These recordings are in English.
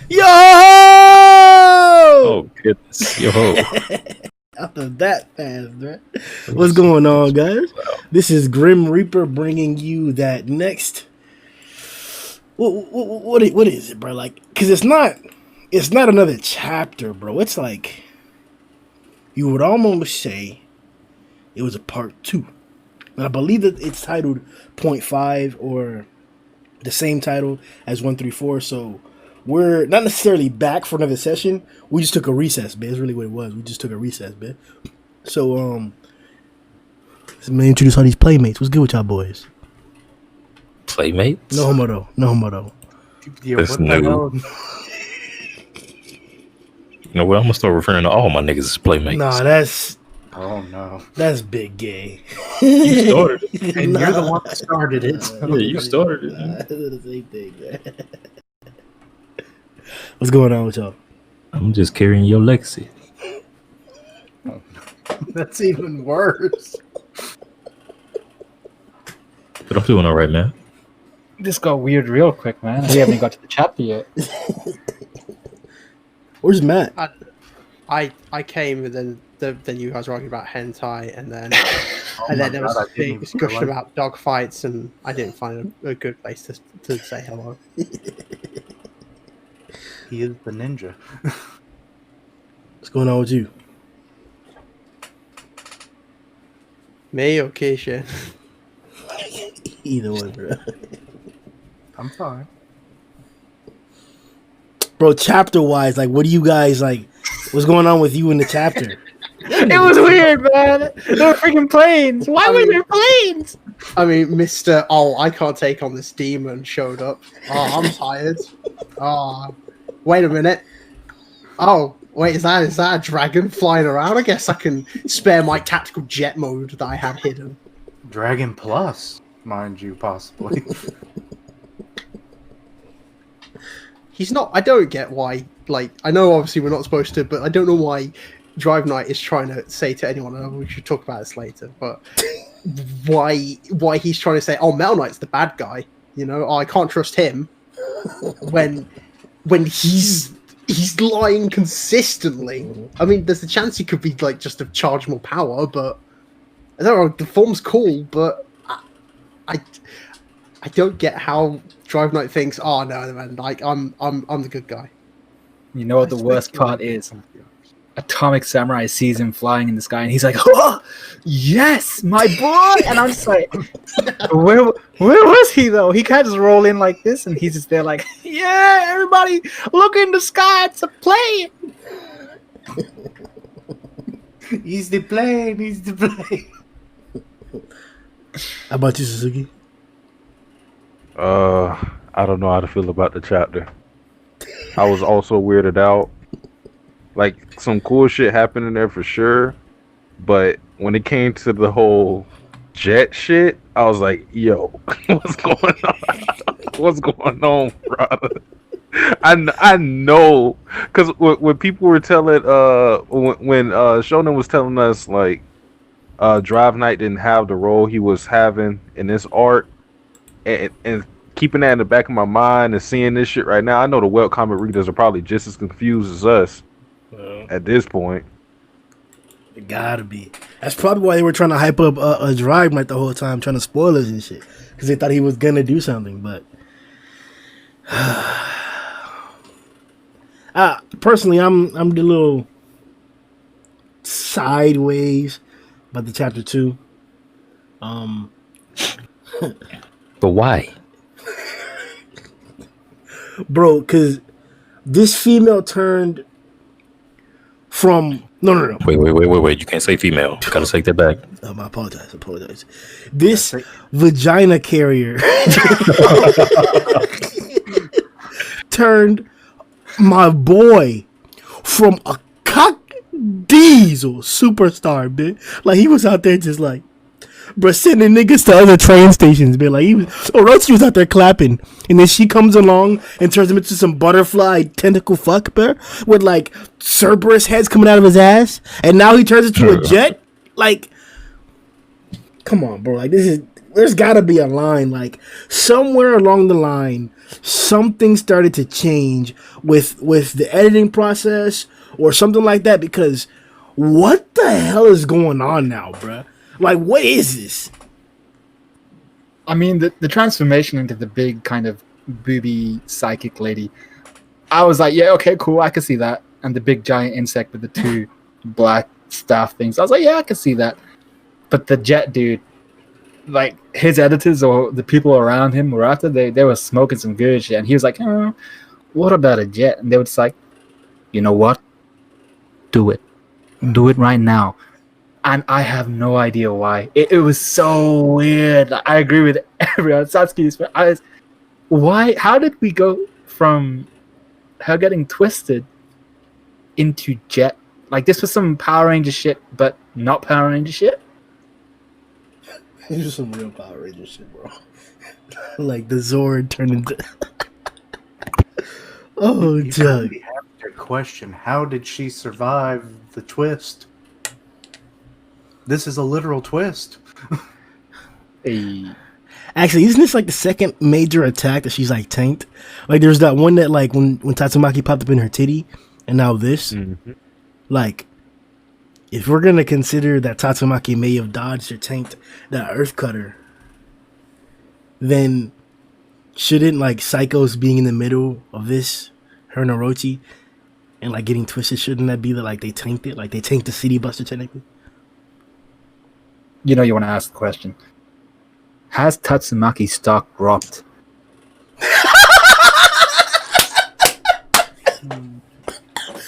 Yo! Oh goodness, yo! After that fast, right? What's going on, guys? This is Grim Reaper bringing you that next. What is it, bro? Like, because it's not another chapter, bro. It's like you would almost say it was a part 2, and I believe that it's titled 0.5 or the same title as 134. So we're not necessarily back for another session. We just took a recess, man. That's really what it was. We just took a recess, man. So let me introduce all these playmates. What's good with y'all boys? Playmates? No homo though. No homo though. That's new. You know what? I'm gonna start referring to all my niggas as playmates. Nah, that's. Oh no, that's big gay. You started it, and you're the one that started it. Yeah, you started it. The same thing, man. What's going on with y'all? I'm just carrying your legacy. That's even worse. But I'm doing all right, man. This got weird real quick, man. We haven't got to the chapter yet. Where's Matt? I came and then you guys were arguing about hentai and then there was a big discussion about dog fights and I didn't find a good place to say hello. He is the ninja. What's going on with you? Me or Keisha? Either one, bro. I'm fine. Bro, chapter wise, like, what do you guys like? What's going on with you in the chapter? It was weird, man. There were freaking planes. Why were there planes? I mean, Mr. Oh, I can't take on this demon showed up. Oh, I'm tired. Oh, wait a minute. Oh, wait, is that a dragon flying around? I guess I can spare my tactical jet mode that I had hidden. Dragon Plus, mind you, possibly. He's not. I don't get why. Like, I know obviously we're not supposed to, but I don't know why Drive Knight is trying to say to anyone. I know we should talk about this later, but why he's trying to say, "Oh, Metal Knight's the bad guy." You know, oh, I can't trust him when he's lying consistently. I mean, there's a chance he could be like just to charge more power, but I don't know. The form's cool, but I don't get how Drive Knight thinks, oh no, man, like I'm the good guy. You know what the worst part is? Atomic Samurai sees him flying in the sky and he's like, oh, yes, my boy! And I'm just like, where was he though? He can't just roll in like this and he's just there like, yeah, everybody look in the sky, it's a plane! He's the plane. How about you, Suzuki? I don't know how to feel about the chapter. I was also weirded out. Like, some cool shit happened in there for sure, but when it came to the whole jet shit, I was like, yo, what's going on? What's going on, brother? I know, because when people were telling, when Shonen was telling us, like, Drive Knight didn't have the role he was having in this arc, and keeping that in the back of my mind and seeing this shit right now, I know the webcomic readers are probably just as confused as us at this point. It gotta be. That's probably why they were trying to hype up a Drive Knight the whole time, trying to spoil us and shit, because they thought he was gonna do something. But personally, I'm a little sideways about the chapter 2. But why? Bro, because this female turned from... No. Wait. You can't say female. You gotta take that back. I apologize. This vagina carrier turned my boy from a cock diesel superstar, bitch. Like, he was out there just like... Bro, sending niggas to other train stations, man. Like, Orochi was out there clapping, and then she comes along and turns him into some butterfly tentacle fuck, bro, with like Cerberus heads coming out of his ass, and now he turns into a jet. Like, come on, bro. Like, there's gotta be a line. Like, somewhere along the line, something started to change with the editing process or something like that, because what the hell is going on now, bruh? Like, what is this? I mean, the transformation into the big kind of booby psychic lady, I was like, yeah, okay, cool, I can see that. And the big giant insect with the two black staff things, I was like, yeah, I can see that. But the jet dude, like his editors or the people around him were after, they were smoking some good shit. And he was like, what about a jet? And they were just like, you know what? Do it. Do it right now. And I have no idea why. It was so weird. I agree with everyone. Satsuki's eyes. Why? How did we go from her getting twisted into Jet? Like, this was some Power Ranger shit, but not Power Ranger shit? This is some real Power Ranger shit, bro. Like, the Zord turned into... Oh, Doug. You have to question, how did she survive the twist? This is a literal twist. Hey. Actually, isn't this like the second major attack that she's like tanked? Like, there's that one that like when Tatsumaki popped up in her titty, and now this. Mm-hmm. Like, if we're gonna consider that Tatsumaki may have dodged or tanked that Earth Cutter, then shouldn't like Psycho's being in the middle of this, her and Orochi, and like getting twisted, shouldn't that be that like they tanked it? Like they tanked the City Buster technically? You know, you want to ask the question. Has Tatsumaki's stock dropped?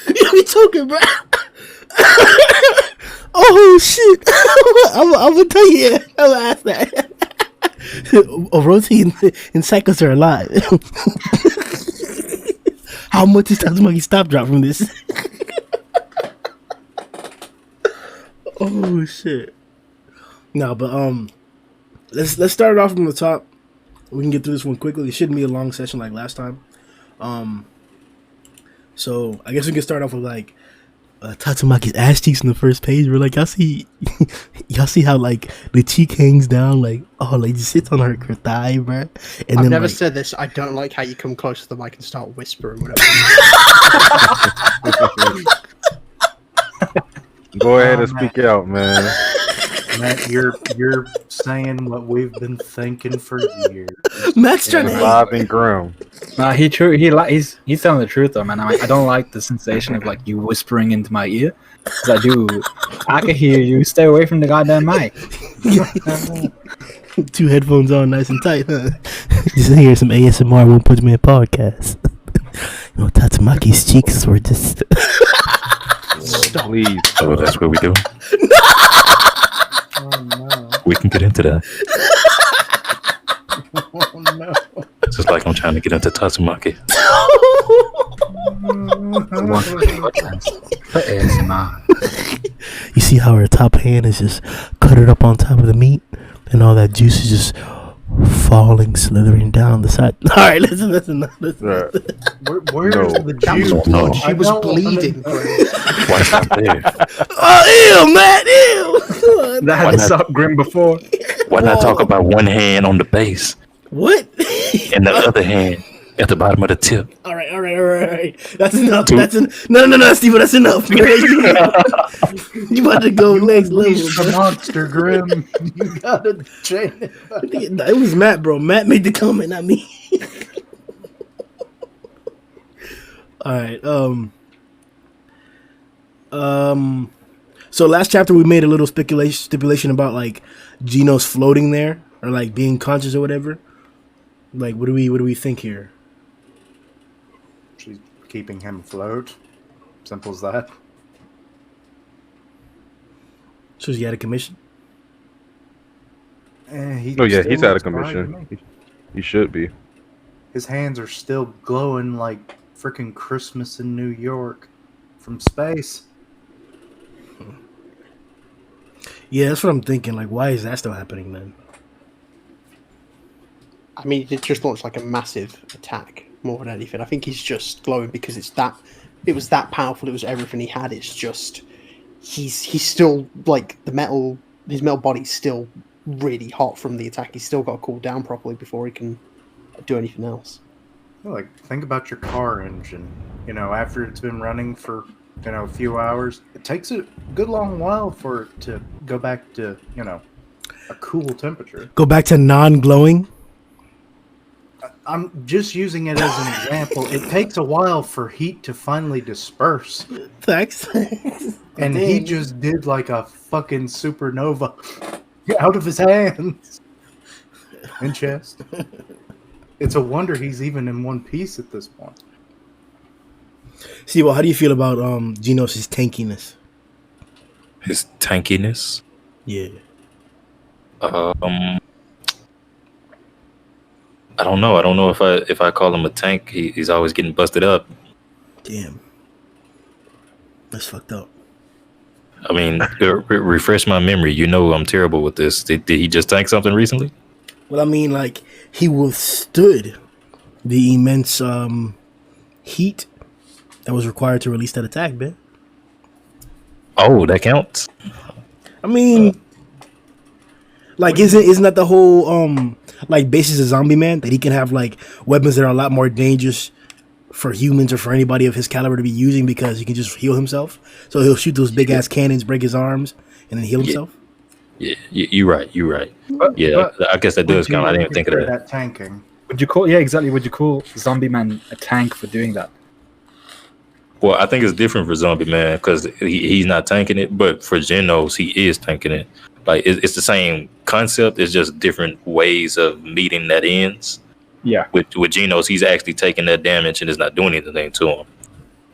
You be talking, bro. Oh shit! I'm gonna tell you. I'm gonna ask that. Orochi and Psychos are alive. How much is Tatsumaki stop drop from this? Oh shit! No, but let's start it off from the top. We can get through this one quickly. It shouldn't be a long session like last time. So I guess we can start off with like Tatsumaki's ass cheeks on the first page. We're like, y'all see how like the cheek hangs down, like like just sits on her thigh, bro. And I've then never like, said this. I don't like how you come close to the mic and start whispering. Whatever. Go ahead and speak out, man. Matt, you're saying what we've been thinking for years. Matt's trying to Live and Grimm. Nah, he's telling the truth though, man. I don't like the sensation of like you whispering into my ear. Cause I can hear you. Stay away from the goddamn mic. two headphones on, nice and tight, huh? Just hear some ASMR. Won't put me in a podcast. You know, Tatsumaki's cheeks were just. Please. Oh, that's what we do. Oh no. We can get into that. Oh no. It's just like I'm trying to get into Tatsumaki. For ASMR. You see how her top hand is just cutted up on top of the meat, and all that juice is just falling, slithering down the side. All right, listen. Where's No. the juice? No. She was bleeding. Why is that there? Oh, ew, Matt, ew. That Why had not? sucked Grimm before. Why not talk about one hand on the base What? and the other hand at the bottom of the tip? All right. That's enough. Two. No, Steve, that's enough. You about to go next level, He's the bro. monster, Grimm. You gotta change it. It was Matt, bro. Matt made the comment, not me. All right. So last chapter we made a little stipulation about like Geno's floating there or like being conscious or whatever. Like, what do we think here? She's keeping him afloat. Simple as that. So he out of commission? He Oh yeah, still he's out of looks fine to commission. me. He should be. His hands are still glowing like freaking Christmas in New York from space. Yeah, that's what I'm thinking. Like, why is that still happening then? I mean, it just looks like a massive attack more than anything. I think he's just glowing because it was that powerful. It was everything he had. It's just he's still like his metal body's still really hot from the attack. He's still got to cool down properly before he can do anything else. Like, think about your car engine. You know, after it's been running for, a few hours, it takes a good long while for it to go back to, a cool temperature. Go back to non-glowing. I'm just using it as an example. It takes a while for heat to finally disperse. Thanks. And he just did like a fucking supernova out of his hands and chest. It's a wonder he's even in one piece at this point. See, well, how do you feel about Genos' tankiness? His tankiness. Yeah. I don't know. I don't know if I call him a tank. He's always getting busted up. Damn. That's fucked up. I mean, refresh my memory. You know I'm terrible with this. Did he just tank something recently? Well, I mean, like, he withstood the immense heat that was required to release that attack, man. Oh, that counts. I mean, like, isn't that the whole like basis of Zombie Man, that he can have like weapons that are a lot more dangerous for humans or for anybody of his caliber to be using because he can just heal himself. So he'll shoot those big ass cannons, break his arms, and then heal himself. Yeah, you're right. You're right. Yeah, I guess that does count. I didn't even think of that. Tanking. Would you call? Yeah, exactly. Would you call Zombie Man a tank for doing that? Well, I think it's different for Zombie Man because he's not tanking it, but for Genos, he is tanking it. Like it's the same concept. It's just different ways of meeting that ends. Yeah. With Genos, he's actually taking that damage and it's not doing anything to him.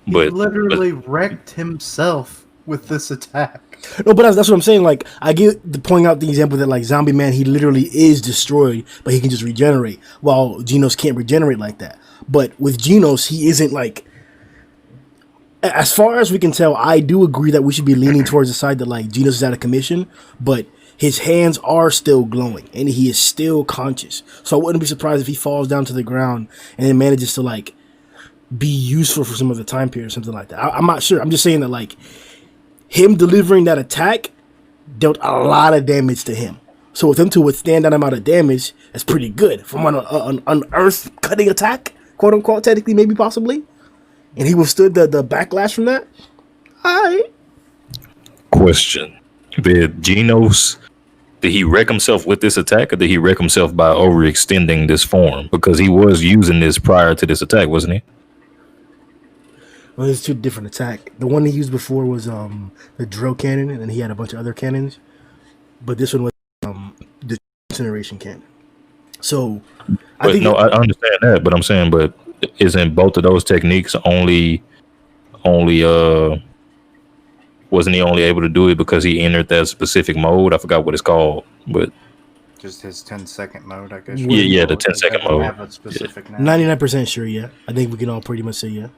But he literally wrecked himself with this attack. No, but that's what I'm saying. Like, I get the pointing out the example that like Zombie Man, he literally is destroyed, but he can just regenerate, while Genos can't regenerate like that. But with Genos, he isn't like. As far as we can tell, I do agree that we should be leaning towards the side that like Genos is out of commission, but his hands are still glowing and he is still conscious. So I wouldn't be surprised if he falls down to the ground and then manages to like be useful for some other time period or something like that. I'm not sure. I'm just saying that like him delivering that attack dealt a lot of damage to him. So with him to withstand that amount of damage, that's pretty good. From an earth cutting attack, quote unquote, technically, maybe possibly. And he withstood the backlash from that. All right. question: did Genos, did he wreck himself with this attack, or did he wreck himself by overextending this form? Because he was using this prior to this attack, wasn't he? Well, there's two different attacks. The one he used before was the drill cannon, and then he had a bunch of other cannons. But this one was the incineration cannon. So, I understand that, but I'm saying, but isn't both of those techniques only wasn't he only able to do it because he entered that specific mode? I forgot what it's called, but just his 10-second mode, I guess. Yeah, the 10-second mode. Have a specific 99% sure, yeah. I think we can all pretty much say yeah.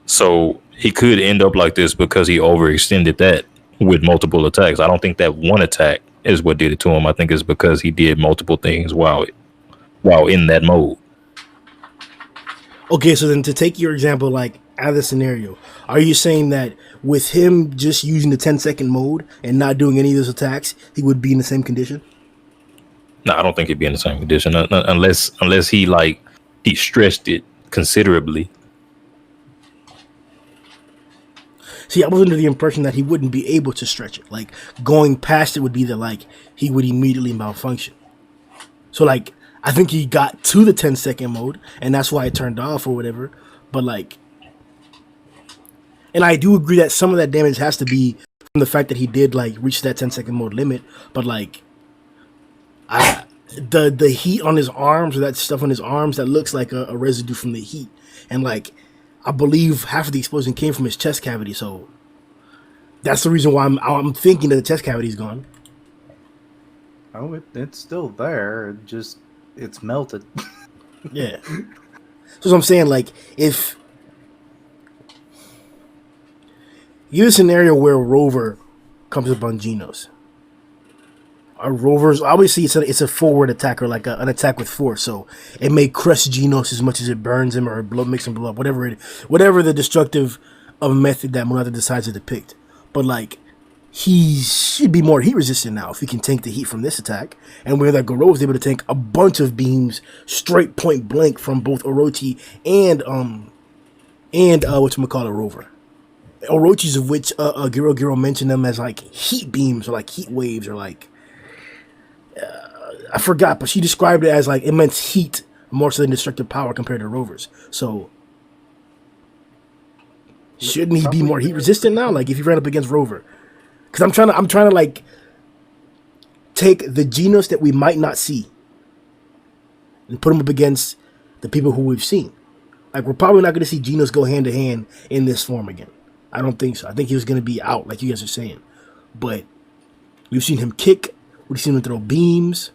So he could end up like this because he overextended that with multiple attacks. I don't think that one attack is what did it to him. I think it's because he did multiple things while in that mode. Okay, so then to take your example, like out of the scenario, are you saying that with him just using the 10-second mode and not doing any of those attacks, he would be in the same condition? No, I don't think he'd be in the same condition unless he stretched it considerably. See, I was under the impression that he wouldn't be able to stretch it. Like, going past it would be that, like, he would immediately malfunction. So, like, I think he got to the 10-second mode, and that's why it turned off or whatever. But, like, and I do agree that some of that damage has to be from the fact that he did, like, reach that 10-second mode limit. But, like, the heat on his arms, or that stuff on his arms, that looks like a residue from the heat. And, like, I believe half of the explosion came from his chest cavity, so that's the reason why I'm thinking that the chest cavity is gone. Oh, it's still there. It's melted. Yeah. So I'm saying, like, if you have a scenario where a rover comes up on Genos, our rovers, obviously it's a forward attack, or like an attack with force, so it may crush Genos as much as it burns him or makes him blow up, whatever the destructive of method that Monata decides to depict. But like, he should be more heat resistant now if he can tank the heat from this attack. And where that Garou is able to tank a bunch of beams straight point blank from both Orochi and whatchamacallit, Rover. Orochi's of which Giro mentioned them as like heat beams or like heat waves or like I forgot, but she described it as like immense heat more so than destructive power compared to Rover's. So shouldn't he be more heat resistant now? Like if he ran up against Rover, because I'm trying to like take the Genos that we might not see and put them up against the people who we've seen. Like we're probably not going to see Genos go hand to hand in this form again. I don't think so. I think he was going to be out, like you guys are saying. But we've seen him kick. We've seen him throw beams.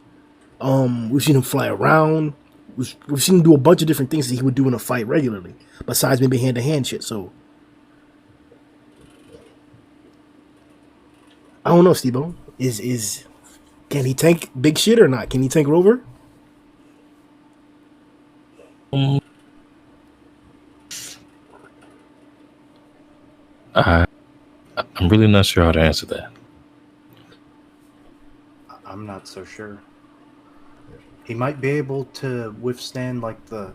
We've seen him fly around. We've seen him do a bunch of different things that he would do in a fight regularly, besides maybe hand to hand shit. So I don't know, Steve-O. Can he tank big shit or not? Can he tank Rover? I'm really not sure how to answer that. I'm not so sure. He might be able to withstand like the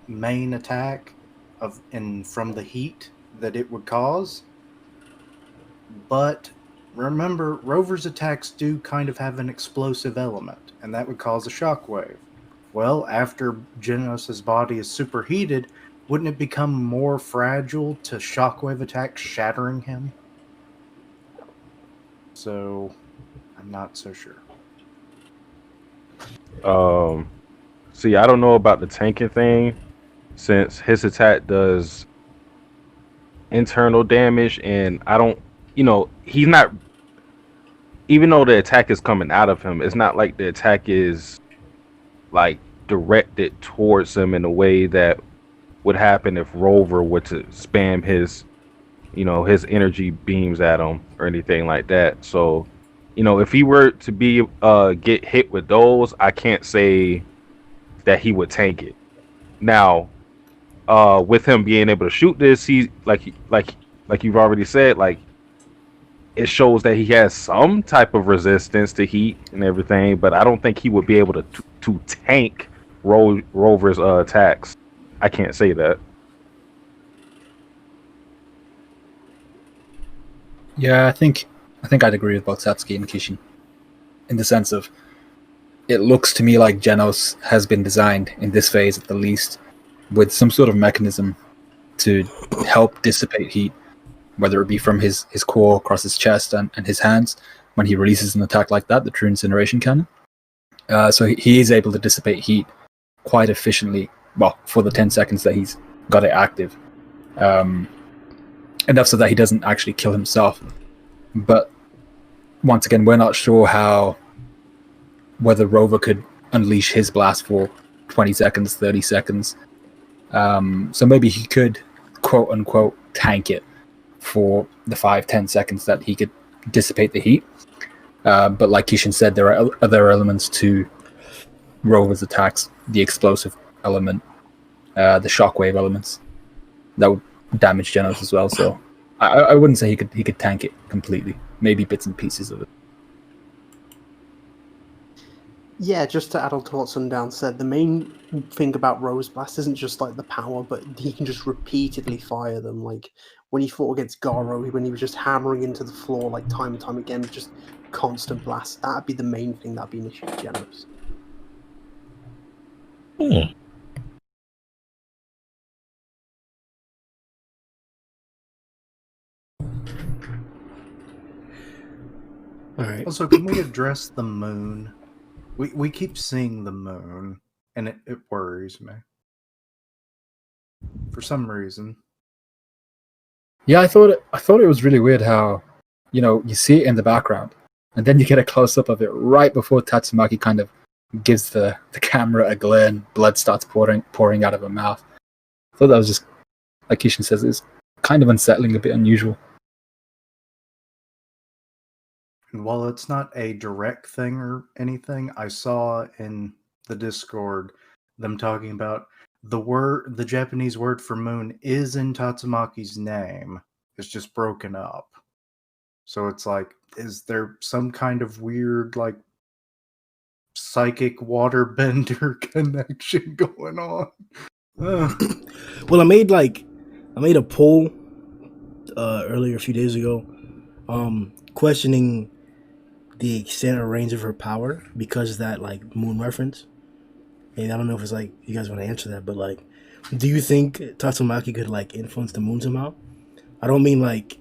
main attack from the heat that it would cause. But remember, Rover's attacks do kind of have an explosive element, and that would cause a shockwave. Well, after Genos' body is superheated, wouldn't it become more fragile to shockwave attacks shattering him? So, I'm not so sure. See, I don't know about the tanking thing, since his attack does internal damage, and I don't, he's not, even though the attack is coming out of him, it's not like the attack is like directed towards him in a way that would happen if Rover were to spam his his energy beams at him or anything like that. So if he were to be get hit with those, I can't say that he would tank it. Now with him being able to shoot this, he like you've already said, like it shows that he has some type of resistance to heat and everything, but I don't think he would be able to tank Rover's attacks. I can't say that. Yeah, I think I'd agree with both Satsuki and Kishin in the sense of it looks to me like Genos has been designed in this phase at the least with some sort of mechanism to help dissipate heat, whether it be from his core across his chest and his hands when he releases an attack like that, the True Incineration Cannon. So he is able to dissipate heat quite efficiently, well, for the 10 seconds that he's got it active. Enough so that he doesn't actually kill himself. But once again, we're not sure whether Rover could unleash his blast for 20 seconds, 30 seconds. So maybe he could, quote unquote, tank it for the 5-10 seconds that he could dissipate the heat. But like Kishin said, there are other elements to Rover's attacks, the explosive element, the shockwave elements that would damage Genos as well. So I wouldn't say he could tank it completely. Maybe bits and pieces of it. Yeah, just to add on to what Sundown said, the main thing about Rose Blast isn't just like the power, but he can just repeatedly fire them. Like when he fought against Garou, when he was just hammering into the floor like time and time again, just constant blasts. That'd be the main thing that'd be an issue with Genos. All right. Also, can we address the moon? We keep seeing the moon, and it worries me. For some reason. Yeah, I thought it was really weird how, you see it in the background, and then you get a close up of it right before Tatsumaki kind of gives the camera a glare and blood starts pouring out of her mouth. I thought that was just, like Kishin says, it's kind of unsettling, a bit unusual. And while it's not a direct thing or anything, I saw in the Discord them talking about the Japanese word for moon is in Tatsumaki's name. It's just broken up. So it's like, is there some kind of weird, like, psychic waterbender connection going on? Well, I made a poll earlier a few days ago, questioning the extent or range of her power because of that like moon reference. And I don't know if it's like you guys want to answer that, but like, do you think Tatsumaki could like influence the moon somehow? I don't mean like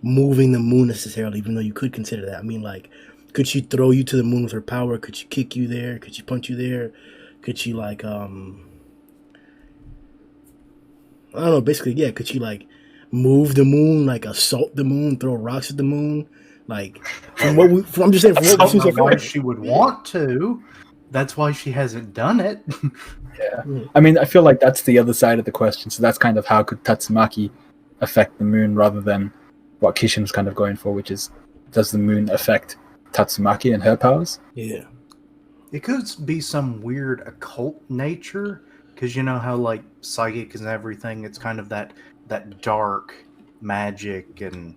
moving the moon necessarily, even though you could consider that. I mean like, could she throw you to the moon with her power? Could she kick you there? Could she punch you there? Could she like I don't know, basically, yeah, could she like move the moon, like assault the moon, throw rocks at the moon? Like I'm just saying from what we've seen so Why far. she would want to. That's why she hasn't done it. Yeah. I mean, I feel like that's the other side of the question. So that's kind of how could Tatsumaki affect the moon rather than what Kishin's kind of going for, which is does the moon affect Tatsumaki and her powers? Yeah. It could be some weird occult nature, because you know how like psychic and everything, it's kind of that dark magic and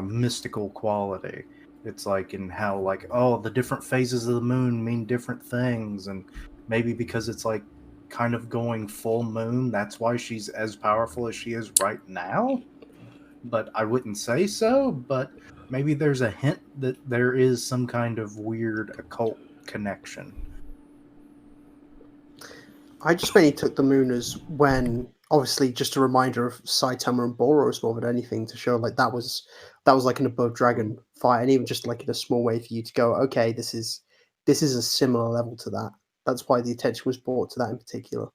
mystical quality. It's like in how like, oh, the different phases of the moon mean different things, and maybe because it's like kind of going full moon, that's why she's as powerful as she is right now. But I wouldn't say so, but maybe there's a hint that there is some kind of weird occult connection. I just mainly took the moon as when, obviously, just a reminder of Saitama and Boros more than anything, to show like that was like an above dragon fight, and even just like in a small way for you to go, okay, this is a similar level to that. That's why the attention was brought to that in particular.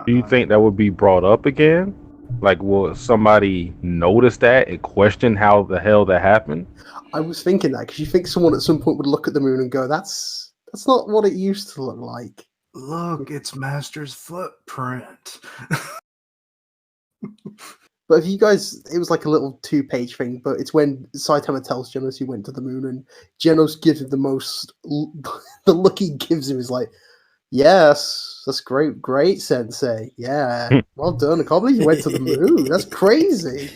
Do you think that would be brought up again? Like, will somebody notice that and question how the hell that happened? I was thinking that, because you think someone at some point would look at the moon and go, that's not what it used to look like. Look, it's Master's footprint. But if you guys, it was like a little 2-page thing, but it's when Saitama tells Genos he went to the moon, and Genos gives him the look he gives him is like, yes, that's great, Sensei. Yeah, well done. I can't believe you went to the moon. That's crazy.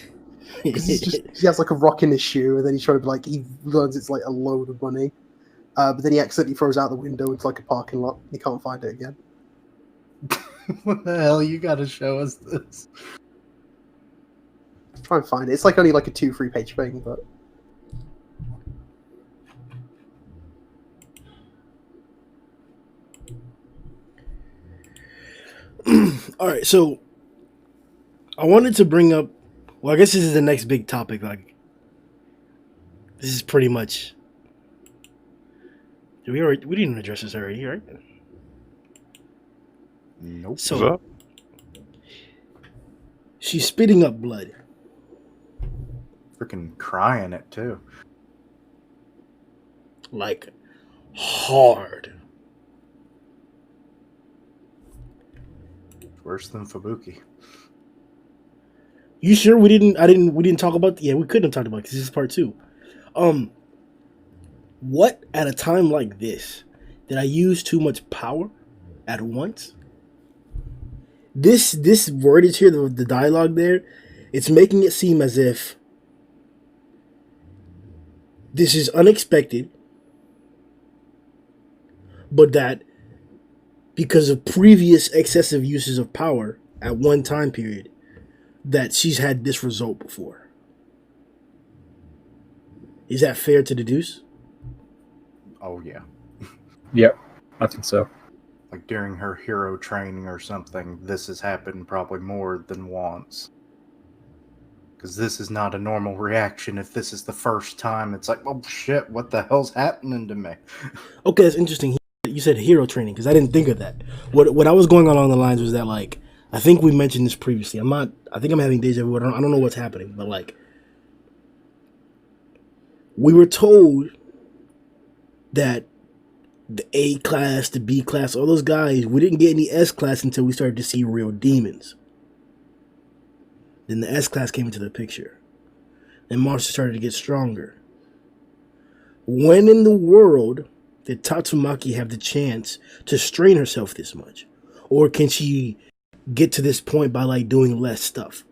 Because he has like a rock in his shoe, and then he's trying to be like, he learns it's like a load of money. But then he accidentally throws out the window into like a parking lot. He can't find it again. What the hell? You gotta show us this. Try and find it. It's like only like a 2-3 page thing, but All right, so I wanted to bring up. Well, I guess this is the next big topic. Like, this is pretty much. We didn't address this already, right? Nope. So What's up? she's spitting up blood. Freaking crying it too. Like hard. Worse than Fubuki. You sure we didn't talk about we couldn't have talked about it because this is part 2. What at a time like this did I use too much power at once? This wordage here, the dialogue there, it's making it seem as if this is unexpected, but that because of previous excessive uses of power at one time period, that she's had this result before. Is that fair to deduce? Oh yeah. Yep, I think so. Like during her hero training or something, this has happened probably more than once. Because this is not a normal reaction. If this is the first time, it's like, oh shit, what the hell's happening to me? Okay, that's interesting. You said hero training because I didn't think of that. What I was going along the lines was that, like, I think we mentioned this previously. I think I'm having deja vu. I don't know what's happening, but like, we were told that the A class, the B class, all those guys, we didn't get any S class until we started to see real demons. Then the S class came into the picture. Then monsters started to get stronger. When in the world did Tatsumaki have the chance to strain herself this much? Or can she get to this point by like doing less stuff?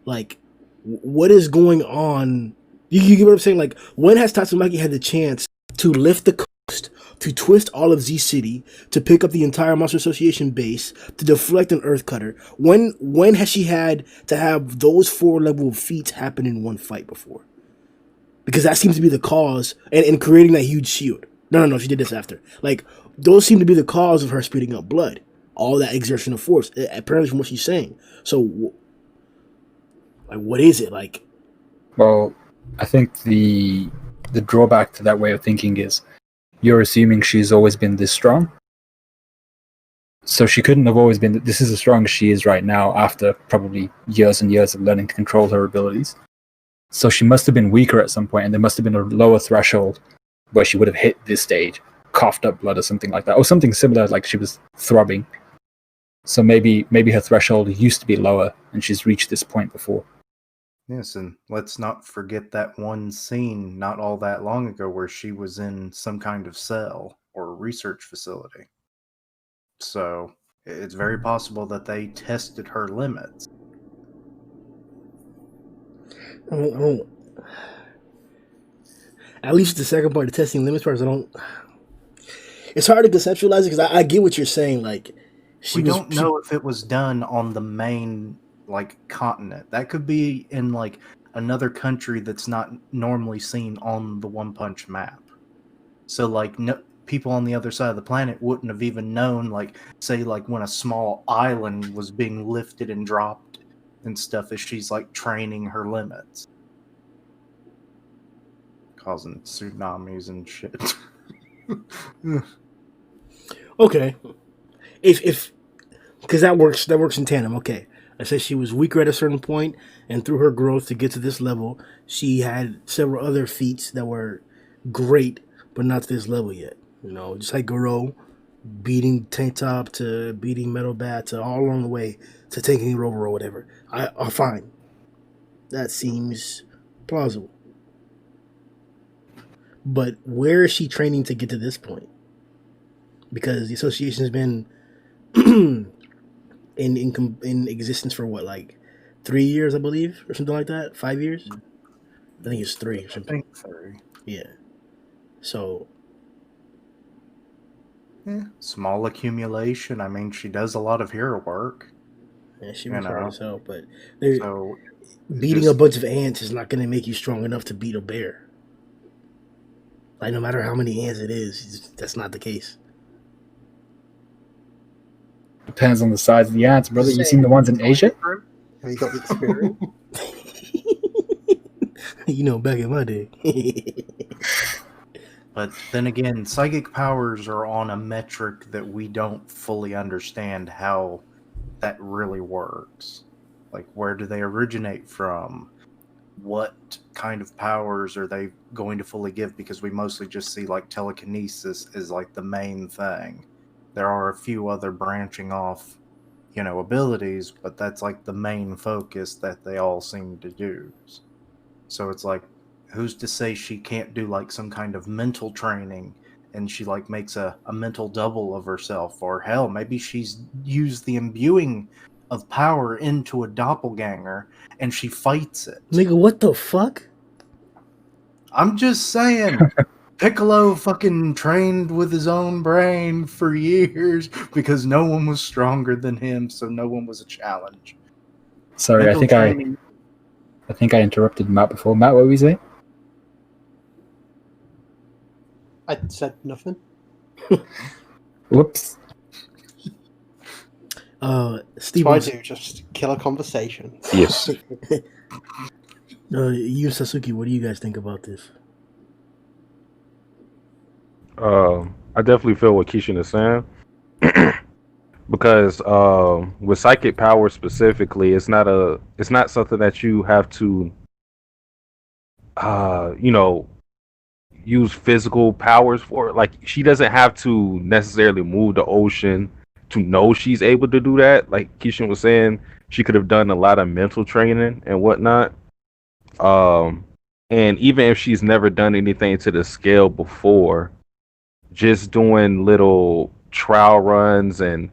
Like, what is going on? You get what I'm saying? Like, when has Tatsumaki had the chance to lift the coast, to twist all of Z City, to pick up the entire Monster Association base, to deflect an Earth Cutter? When has she had to have those 4 level feats happen in one fight before? Because that seems to be the cause, and creating that huge shield. No, she did this after. Like, those seem to be the cause of her speeding up blood. All that exertion of force, apparently from what she's saying. So, like, what is it? Like, Well, I think the drawback to that way of thinking is you're assuming she's always been this strong. So she couldn't have always been. This is as strong as she is right now after probably years and years of learning to control her abilities. So she must have been weaker at some point, and there must have been a lower threshold where she would have hit this stage, coughed up blood or something like that, or something similar, like she was throbbing. So maybe her threshold used to be lower, and she's reached this point before. Yes, and let's not forget that one scene not all that long ago where she was in some kind of cell or research facility. So it's very possible that they tested her limits. I don't, at least the second part, the testing limits part, it's hard to conceptualize it because I get what you're saying. Like, We don't know if it was done on the main continent. That could be in another country that's not normally seen on the One Punch map. So no, people on the other side of the planet wouldn't have even known, say when a small island was being lifted and dropped and stuff as she's training her limits, causing tsunamis and shit. Okay, if because that works in tandem. Okay, I said she was weaker at a certain point, and through her growth to get to this level, she had several other feats that were great, but not to this level yet. You know, just like Garou, beating Tank Top to beating Metal Bat to all along the way to taking Rover or whatever. I fine. That seems plausible. But where is she training to get to this point? Because the association has been in existence for what, 3 years, I believe, or something like that. 5 years. I think it's 3 or something. I think 3. Yeah. So. Yeah. Small accumulation. I mean, she does a lot of hero work. Yeah, she was hard as hell, but beating a bunch of ants is not going to make you strong enough to beat a bear. No matter how many ants it is, that's not the case. Depends on the size of the ants, brother. You seen the ones in Asia? Have you got the experience? Back in my day. But then again, psychic powers are on a metric that we don't fully understand how that really works. Where do they originate from? What kind of powers are they going to fully give? Because we mostly just see telekinesis is the main thing. There are a few other branching off, abilities, but that's the main focus that they all seem to use. So it's who's to say she can't do some kind of mental training and she makes a mental double of herself? Or hell, maybe she's used the imbuing of power into a doppelganger and she fights it. Nigga, what the fuck? I'm just saying. Piccolo fucking trained with his own brain for years because no one was stronger than him, so no one was a challenge. Sorry, I think I interrupted Matt before. Matt, what were you saying? I said nothing. Whoops. Steve, I do just kill a conversation. Yes. You, Sasuke, what do you guys think about this? I definitely feel what Kishin is saying. Because with psychic power specifically, it's not something that you have to use physical powers for. She doesn't have to necessarily move the ocean to know she's able to do that. Like Kishin was saying, she could have done a lot of mental training and whatnot. And even if she's never done anything to the scale before, just doing little trial runs and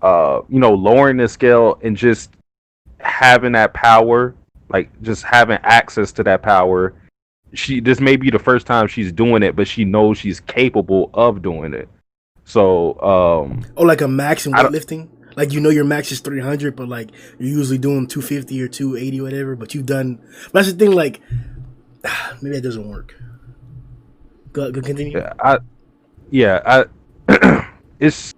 lowering the scale and just having that power like just having access to that power. This may be the first time she's doing it, but she knows she's capable of doing it. So, Oh, like a max in I don't, weightlifting? Like, you know your max is 300, but like you're usually doing 250 or 280 or whatever, but you've done. But that's the thing, like, maybe that doesn't work. Go continue. it's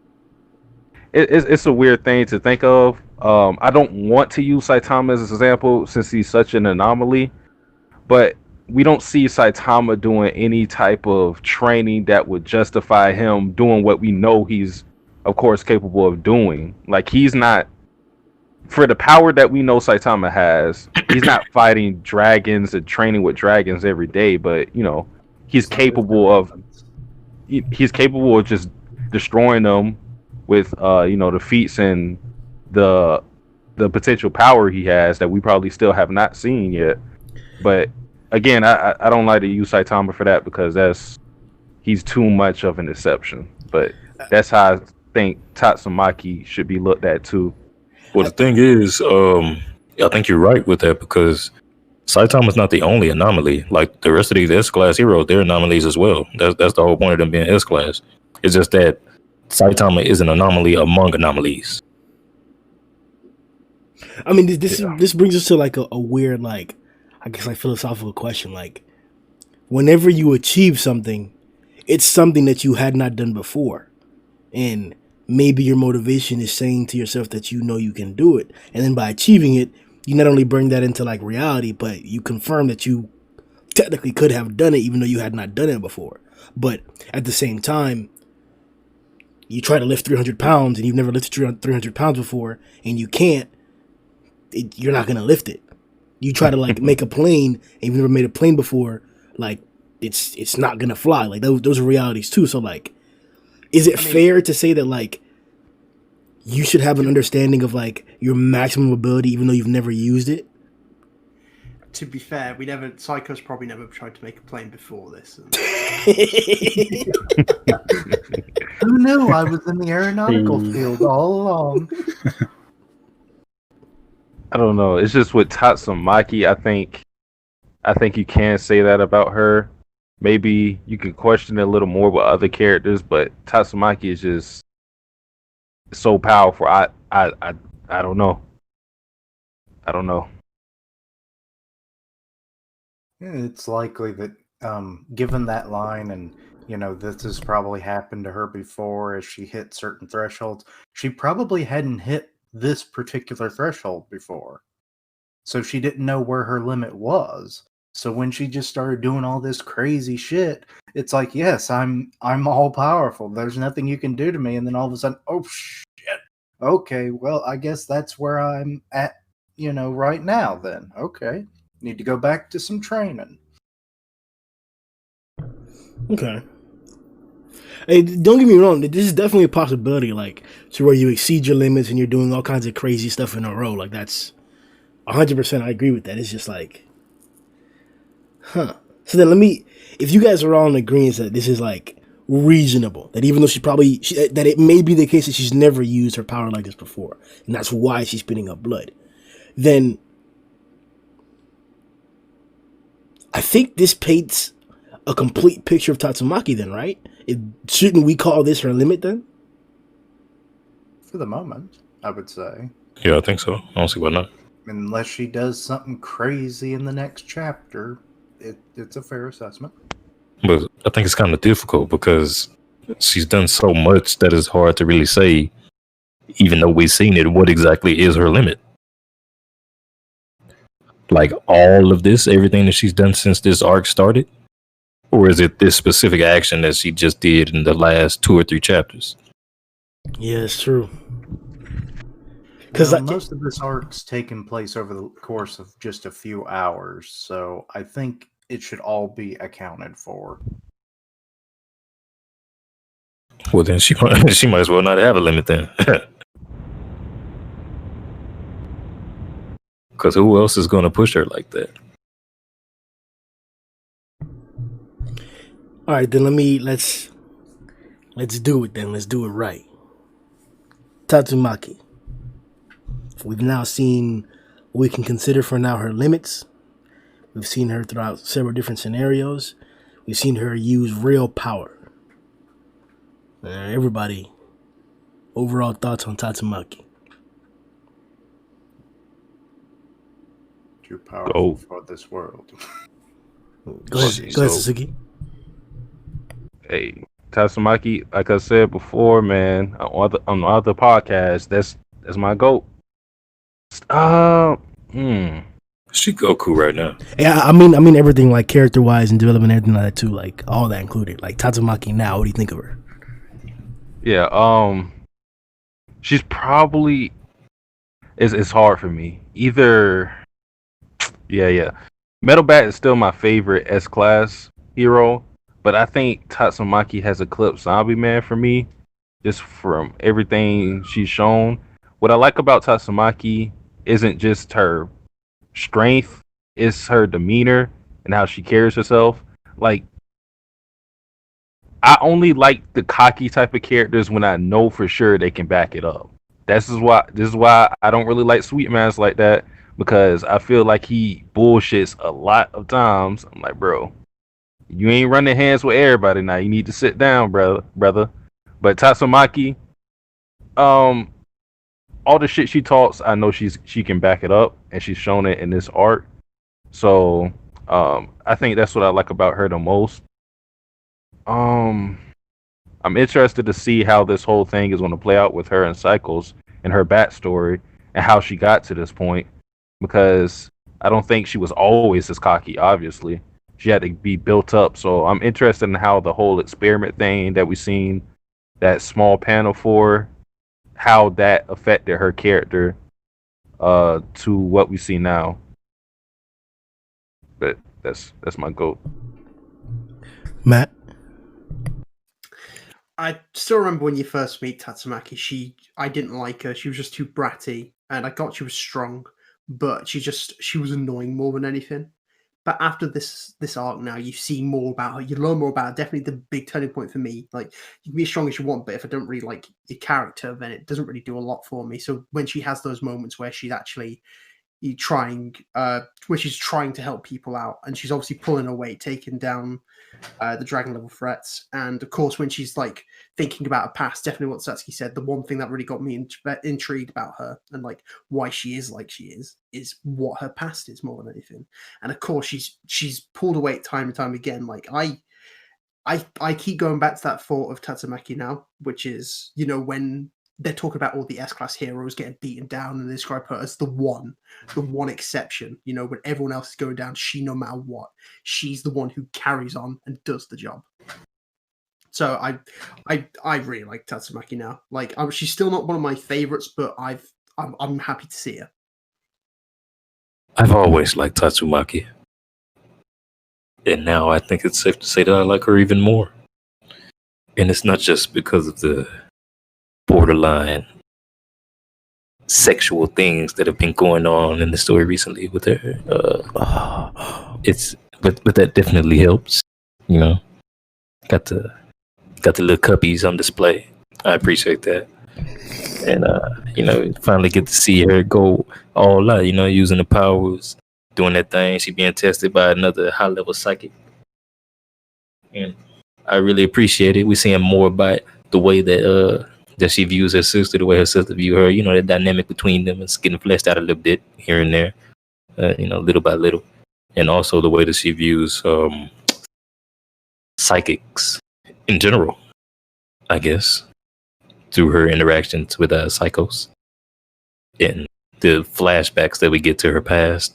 it's a weird thing to think of. I don't want to use Saitama as an example since he's such an anomaly, but we don't see Saitama doing any type of training that would justify him doing what we know he's, of course, capable of doing. Like, he's not, for the power that we know Saitama has, he's not fighting dragons and training with dragons every day, but, you know, he's capable of just destroying them with you know, the feats and the potential power he has that we probably still have not seen yet. But again, I don't like to use Saitama for that because he's too much of an exception. But that's how I think Tatsumaki should be looked at too. Well, the thing is, I think you're right with that because Saitama's not the only anomaly. Like the rest of these S-class heroes, they're anomalies as well. That's the whole point of them being S-class. It's just that Saitama is an anomaly among anomalies. I mean, this brings us to like a weird, like, I guess, like philosophical question. Like, whenever you achieve something, it's something that you had not done before, and maybe your motivation is saying to yourself that you know you can do it, and then by achieving it, you not only bring that into like reality, but you confirm that you technically could have done it even though you had not done it before. But at the same time, you try to lift 300 pounds and you've never lifted 300 pounds before, and you can't. You're not gonna lift it. You try to like make a plane, and you've never made a plane before. Like, it's not gonna fly. Like, those are realities too. So like, is it fair to say that like you should have an understanding of like your maximum ability even though you've never used it? To be fair, Psycho's probably never tried to make a plane before this. Who knew I was in the aeronautical field all along? I don't know. It's just with Tatsumaki, I think you can say that about her. Maybe you can question it a little more with other characters, but Tatsumaki is just so powerful. I don't know. I don't know. It's likely that, given that line, and you know, this has probably happened to her before as she hit certain thresholds, she probably hadn't hit this particular threshold before, so she didn't know where her limit was. So when she just started doing all this crazy shit, it's like, yes, I'm all powerful. There's nothing you can do to me. And then all of a sudden, oh shit. Okay, well, I guess that's where I'm at, you know, right now then. Okay. Need to go back to some training. Okay. Hey, don't get me wrong. This is definitely a possibility, like, to where you exceed your limits and you're doing all kinds of crazy stuff in a row. Like, that's 100%. I agree with that. It's just like, huh. So then if you guys are all in agreement that this is like reasonable, that even though that it may be the case that she's never used her power like this before, and that's why she's spitting up blood, then I think this paints a complete picture of Tatsumaki then, right? Shouldn't we call this her limit then? For the moment, I would say. Yeah, I think so. I don't see why not. Unless she does something crazy in the next chapter, it's a fair assessment. But I think it's kind of difficult because she's done so much that it's hard to really say, even though we've seen it, what exactly is her limit. Like all of this, everything that she's done since this arc started? Or is it this specific action that she just did in the last 2 or 3 chapters? Yeah, it's true. Because most of this arc's taken place over the course of just a few hours, so I think it should all be accounted for. Well, then she might as well not have a limit then. Because who else is going to push her like that? All right, then let's do it then. Let's do it right. Tatsumaki. We've now seen we can consider for now her limits. We've seen her throughout several different scenarios. We've seen her use real power. Everybody, overall thoughts on Tatsumaki? Too powerful for this world. Go ahead, Suzuki. Hey, Tatsumaki, like I said before, man, on the other podcast, that's my GOAT. She Goku right now. Yeah, I mean everything, like character wise and development, everything like that too, like all that included. Like Tatsumaki now, what do you think of her? Yeah, she's probably it's hard for me. Either Metal Bat is still my favorite S-class hero, but I think Tatsumaki has eclipsed Zombie Man for me, just from everything she's shown. What I like about Tatsumaki isn't just her strength, it's her demeanor and how she carries herself. Like, I only like the cocky type of characters when I know for sure they can back it up. This is why I don't really like Sweet Man's like that, because I feel like he bullshits a lot of times. I'm like, bro, you ain't running hands with everybody now. You need to sit down, brother. But Tatsumaki, all the shit she talks, I know she can back it up, and she's shown it in this art. So I think that's what I like about her the most. I'm interested to see how this whole thing is going to play out with her and Cycles and her backstory and how she got to this point, because I don't think she was always this cocky. Obviously, she had to be built up. So I'm interested in how the whole experiment thing that we seen, that small panel for, how that affected her character to what we see now. But that's my GOAT. Matt? I still remember when you first meet Tatsumaki, I didn't like her. She was just too bratty, and I got she was strong, but she was annoying more than anything. But after this arc now, you see more about her. You learn more about her. Definitely the big turning point for me. Like, you can be as strong as you want, but if I don't really like your character, then it doesn't really do a lot for me. So when she has those moments where she's actually where she's trying to help people out, and she's obviously pulling her weight, taking down the dragon level threats, and of course when she's like thinking about her past, definitely what Satsuki said, the one thing that really got me intrigued about her and like why she is like she is what her past is more than anything. And of course she's pulled her weight time and time again. Like I keep going back to that thought of Tatsumaki now, which is, you know, when they're talking about all the S-class heroes getting beaten down, and they describe her as the one exception. You know, when everyone else is going down, no matter what, she's the one who carries on and does the job. So I really like Tatsumaki now. Like, she's still not one of my favorites, but I'm happy to see her. I've always liked Tatsumaki, and now I think it's safe to say that I like her even more. And it's not just because of the borderline sexual things that have been going on in the story recently with her. But that definitely helps. You know, got the little cuppies on display. I appreciate that, and you know, finally get to see her go all out. You know, using the powers, doing that thing. She being tested by another high level psychic, and I really appreciate it. We're seeing more about the way that she views her sister, the way her sister view her. You know, the dynamic between them is getting fleshed out a little bit here and there. You know, little by little, and also the way that she views psychics in general, I guess, through her interactions with psychos and the flashbacks that we get to her past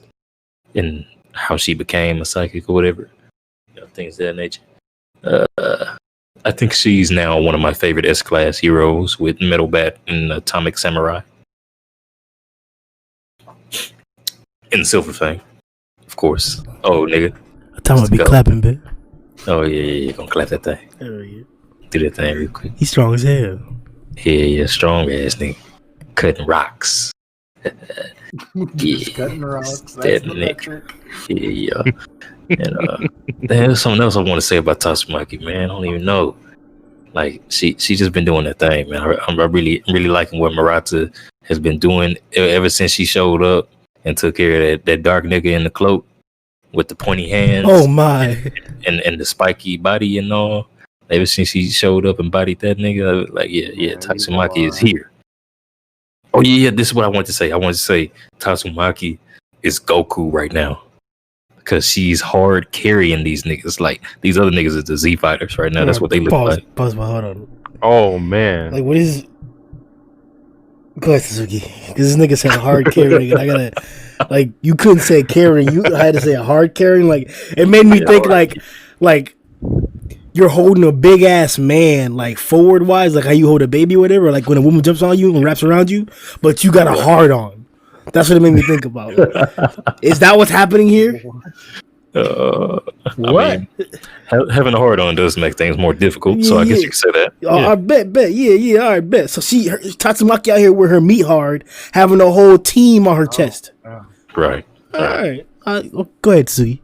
and how she became a psychic or whatever, you know, things of that nature. I think she's now one of my favorite S-class heroes with Metal Bat and Atomic Samurai. And Silver Fang, of course. Oh, nigga. Atomic be clapping, bit. Oh, yeah. Gonna clap that thing. Oh, yeah. Do that thing real quick. He's strong as hell. Yeah, strong ass nigga. Cutting rocks. Just cutting rocks. That's That the nigga. metric. Yeah. And there's something else I want to say about Tatsumaki, man. I don't even know. Like, she just been doing that thing, man. I'm really liking what Murata has been doing ever since she showed up. and took care of that dark nigga in the cloak with the pointy hands. Oh my! And the spiky body and all. Ever since he showed up and bodied that nigga, I was like, yeah, Tatsumaki is here. Oh yeah, this is what I want to say. I want to say Tatsumaki is Goku right now. Because she's hard carrying these niggas. Like, these other niggas are the Z fighters right now. That's what they look like. Pause, hold on. Oh man. Like, what is... Go ahead, Suzuki. Because this nigga said hard carrying, and I gotta... Like, you couldn't say carrying. You had to say a hard carrying. Like, it made me think, like... You're holding a big ass man, like forward wise, like how you hold a baby or whatever, like when a woman jumps on you and wraps around you, but you got a hard on. That's what it made me think about. Is that what's happening here? What? I mean, having a hard on does make things more difficult, so I guess you could say that. I bet. Yeah, all right, bet. So Tatsumaki out here with her meat hard, having a whole team on her chest. Right. All right. Go ahead, Sugi.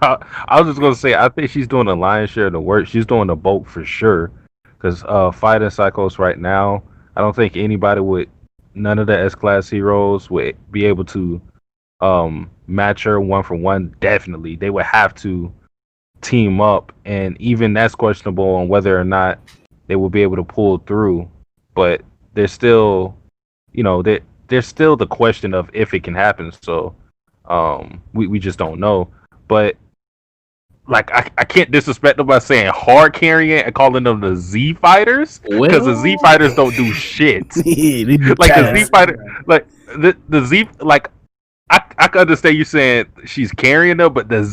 I was just gonna say, I think she's doing the lion's share of the work. She's doing the bulk for sure. Because fighting Psychos right now, I don't think anybody would, none of the S-class heroes would be able to match her 1-for-1. Definitely, they would have to team up, and even that's questionable on whether or not they will be able to pull through. But there's still, there's still the question of if it can happen. So we just don't know. But like I can't disrespect them by saying hard carrying and calling them the Z fighters, because the Z fighters don't do shit. Like the Z fighter, like the Z, like I can understand you saying she's carrying them, but the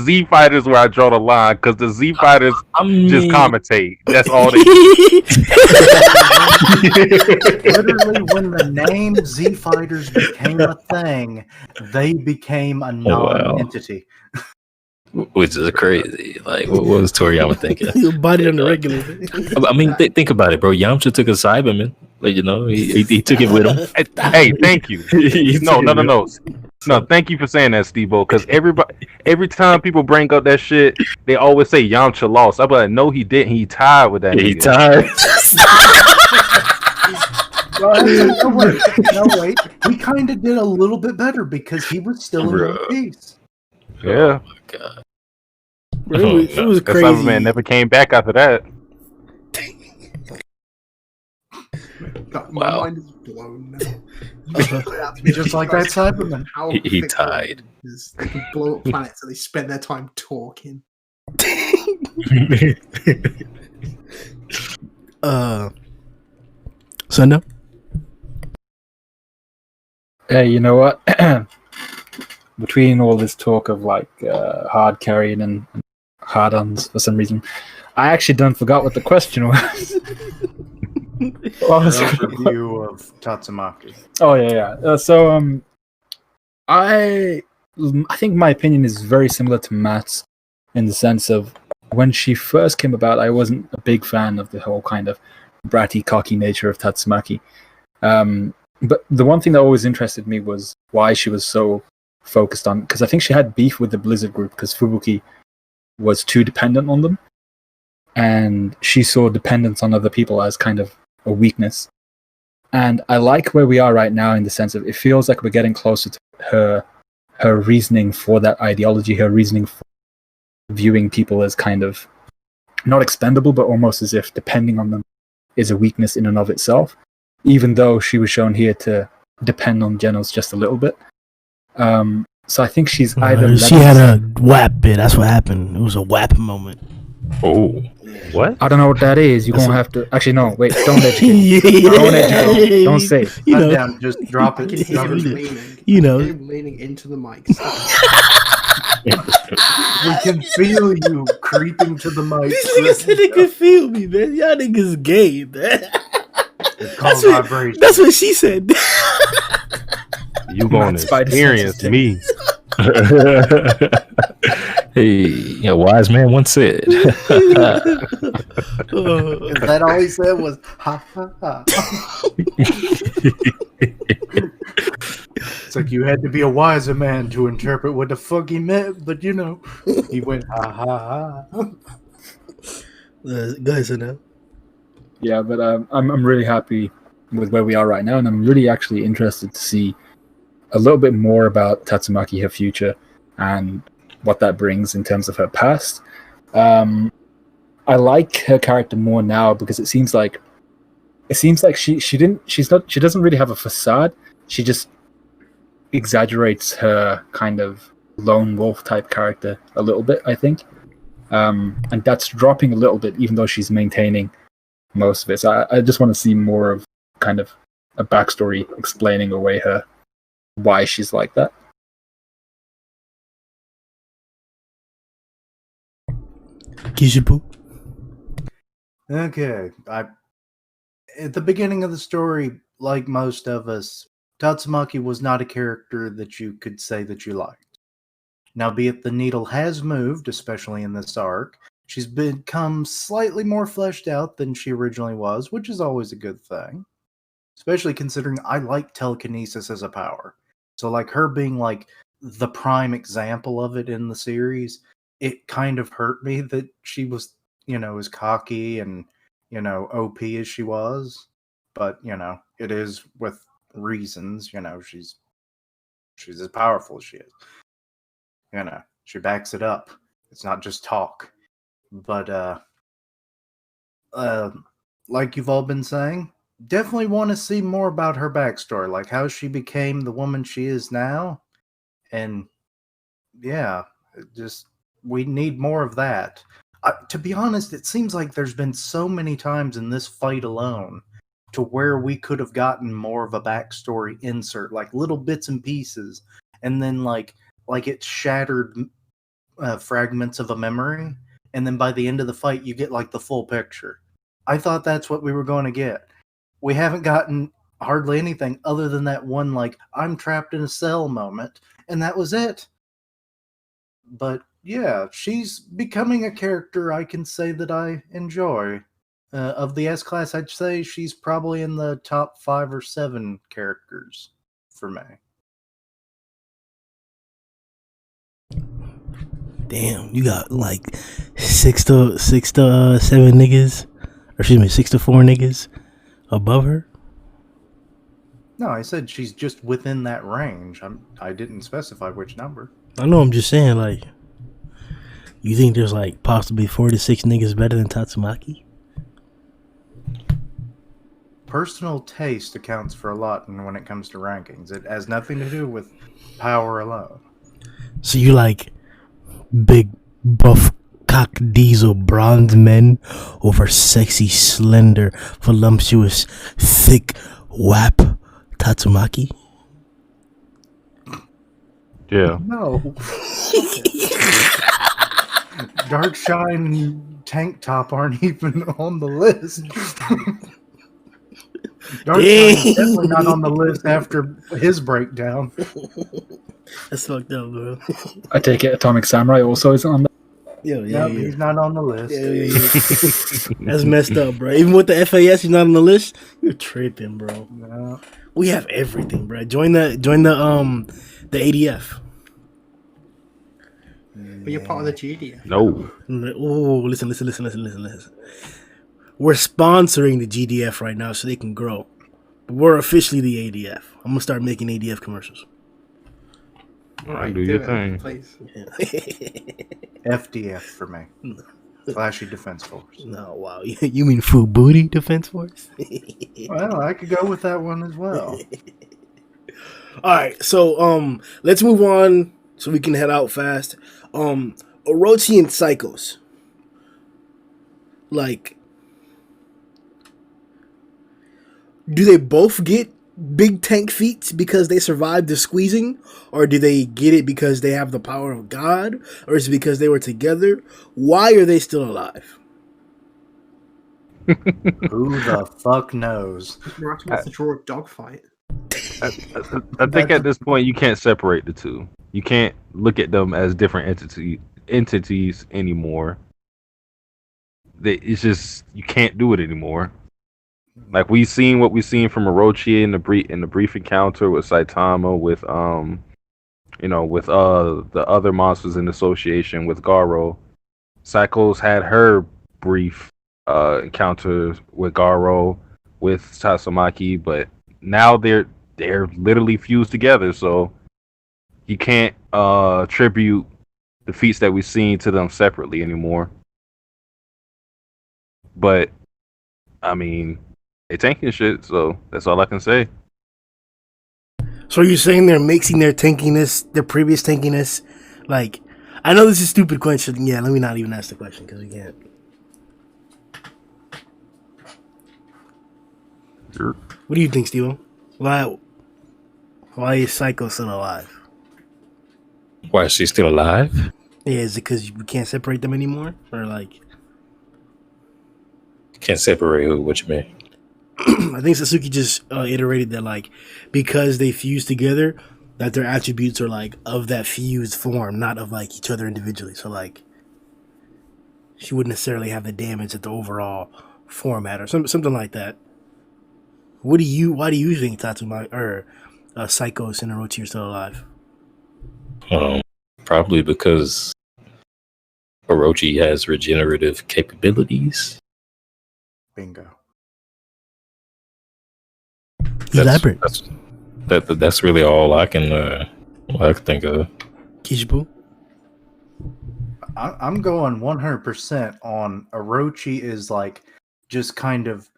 Z fighters where I draw the line, because the Z fighters just commentate. That's all they do. Literally, when the name Z Fighters became a thing, they became a non-entity. Which is crazy. Like, what was Toriyama thinking? You bodied on the regular. I mean, think about it, bro. Yamcha took a Cyberman. Like, he took it with him. Hey, thank you. No, thank you for saying that, Steve-O, because every time people bring up that shit, they always say Yamcha lost. I'm like, no, he didn't. He tied with that. He tied. No, wait. He kind of did a little bit better because he was still in one piece. Yeah. Oh my god. It was That crazy. Cyberman never came back after that. God, my mind is blown now. Just like that Cyberman. How He fickle tied. it is. They can blow up planets and they spend their time talking. Sunda? Hey, you know what? Between all this talk of like hard carrying and hard-ons for some reason, I actually done forgot what the question was. What was it? Review of Tatsumaki. Oh yeah. So I think my opinion is very similar to Matt's in the sense of when she first came about, I wasn't a big fan of the whole kind of bratty, cocky nature of Tatsumaki. But the one thing that always interested me was why she was so focused on, because I think she had beef with the Blizzard group because Fubuki was too dependent on them, and she saw dependence on other people as kind of a weakness. And I like where we are right now in the sense of it feels like we're getting closer to her reasoning for that ideology, her reasoning for viewing people as kind of not expendable, but almost as if depending on them is a weakness in and of itself, even though she was shown here to depend on Genos just a little bit. So I think she's either... She had a WAP bit. That's what happened. It was a WAP moment. Oh. What? I don't know what that is. You're going to have to... Actually, no. Wait. Don't educate. Don't educate. Don't say. Down, just drop it. Drop it. Leaning into the mic. We can feel you creeping to the mic. These niggas said they could feel me, man. Y'all niggas gay, man. That's what she said. You going to experience me. Hey, a wise man once said. That all he said was, ha, ha, ha. It's like you had to be a wiser man to interpret what the fuck he meant, but he went, ha, ha, ha. Go ahead, Sunda. Yeah, but I'm really happy with where we are right now, and I'm really actually interested to see a little bit more about Tatsumaki, her future, and what that brings in terms of her past. I like her character more now because it seems like she doesn't really have a facade. She just exaggerates her kind of lone wolf type character a little bit, I think. And that's dropping a little bit, even though she's maintaining most of it. So I just want to see more of kind of a backstory explaining away why she's like that. Kishipu. Okay, at the beginning of the story, like most of us, Tatsumaki was not a character that you could say that you liked. Now, be it the needle has moved, especially in this arc, she's become slightly more fleshed out than she originally was, which is always a good thing. Especially considering I like telekinesis as a power. So, like, her being, like, the prime example of it in the series, it kind of hurt me that she was, as cocky and, OP as she was. But, it is with reasons, she's as powerful as she is. She backs it up. It's not just talk. But, like you've all been saying, definitely want to see more about her backstory, like how she became the woman she is now. And yeah, we need more of that. To be honest, it seems like there's been so many times in this fight alone to where we could have gotten more of a backstory insert, like little bits and pieces, and then like it shattered fragments of a memory, and then by the end of the fight you get like the full picture. I thought that's what we were going to get. We haven't gotten hardly anything other than that one, like, I'm trapped in a cell moment, and that was it. But yeah, she's becoming a character I can say that I enjoy. Of the S-Class, I'd say she's probably in the top 5 or 7 characters for me. Damn, you got like 6 to 7 niggas, or excuse me, 6 to 4 niggas above her. No, I said she's just within that range. I didn't specify which number. I know, I'm just saying, like, you think there's like possibly 4 to 6 niggas better than Tatsumaki? Personal taste accounts for a lot when it comes to rankings. It has nothing to do with power alone. So you like big, buff, cock diesel bronze men over sexy, slender, voluptuous, thick, wap Tatsumaki? Yeah. No. Dark Shine and Tank Top aren't even on the list. Dark Shine's definitely not on the list after his breakdown. That's fucked up, bro. I take it Atomic Samurai also isn't on there. Yeah, he's not on the list. Yeah. That's messed up, bro. Even with the FAS, he's not on the list. You're tripping, bro. No. We have everything, bro. Join the ADF. But you're part of the GDF. No. Oh, listen. We're sponsoring the GDF right now so they can grow. But we're officially the ADF. I'm gonna start making ADF commercials. All right, do your thing. Please. FDF for me. Flashy Defense Force. No, wow. You mean Fubuti Defense Force? Well, I could go with that one as well. All right, so let's move on so we can head out fast. Orochi and Psychos. Like, do they both get big tank feats because they survived the squeezing, or do they get it because they have the power of God, or is it because they were together? Why are they still alive? Who the fuck knows? Naruto wants to draw a dogfight. I think at this point you can't separate the two. You can't look at them as different entities anymore. It's just you can't do it anymore. Like we've seen what we've seen from Orochi in the brief encounter with Saitama, with the other monsters in association with Garou. Psychos had her brief encounter with Garou, with Tatsumaki, but now they're they're literally fused together. So you can't attribute the feats that we've seen to them separately anymore. But I mean, they tanking shit, so that's all I can say. So you're saying they're mixing their tankiness, their previous tankiness, like, I know this is a stupid question. Yeah, let me not even ask the question because we can't. Sure. What do you think, Steve? Why is Psycho still alive? Why is she still alive? Yeah, is it because we can't separate them anymore, or like? Can't separate who? What you mean? I think Sasuke just iterated that, like, because they fuse together, that their attributes are like of that fused form, not of like each other individually. So like, she wouldn't necessarily have the damage at the overall format or something like that. Why do you think Tatsumaki or Psycho and Orochi are still alive? Probably because Orochi has regenerative capabilities. Bingo. Elaborate. That's really all I can think of. Kishipu? I'm going 100% on Orochi is like just kind of,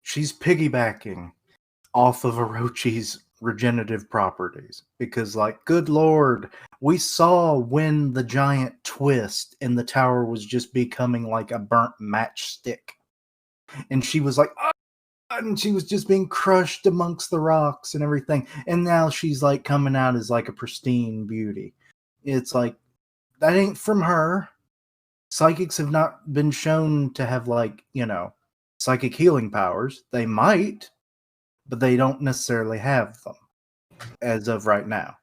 she's piggybacking off of Orochi's regenerative properties because, like, good lord, we saw when the giant twist in the tower was just becoming like a burnt matchstick, and she was like, "Ah," and she was just being crushed amongst the rocks and everything, and now she's like coming out as like a pristine beauty. It's like, that ain't from her. Psychics have not been shown to have, like, psychic healing powers. They might, but they don't necessarily have them as of right now.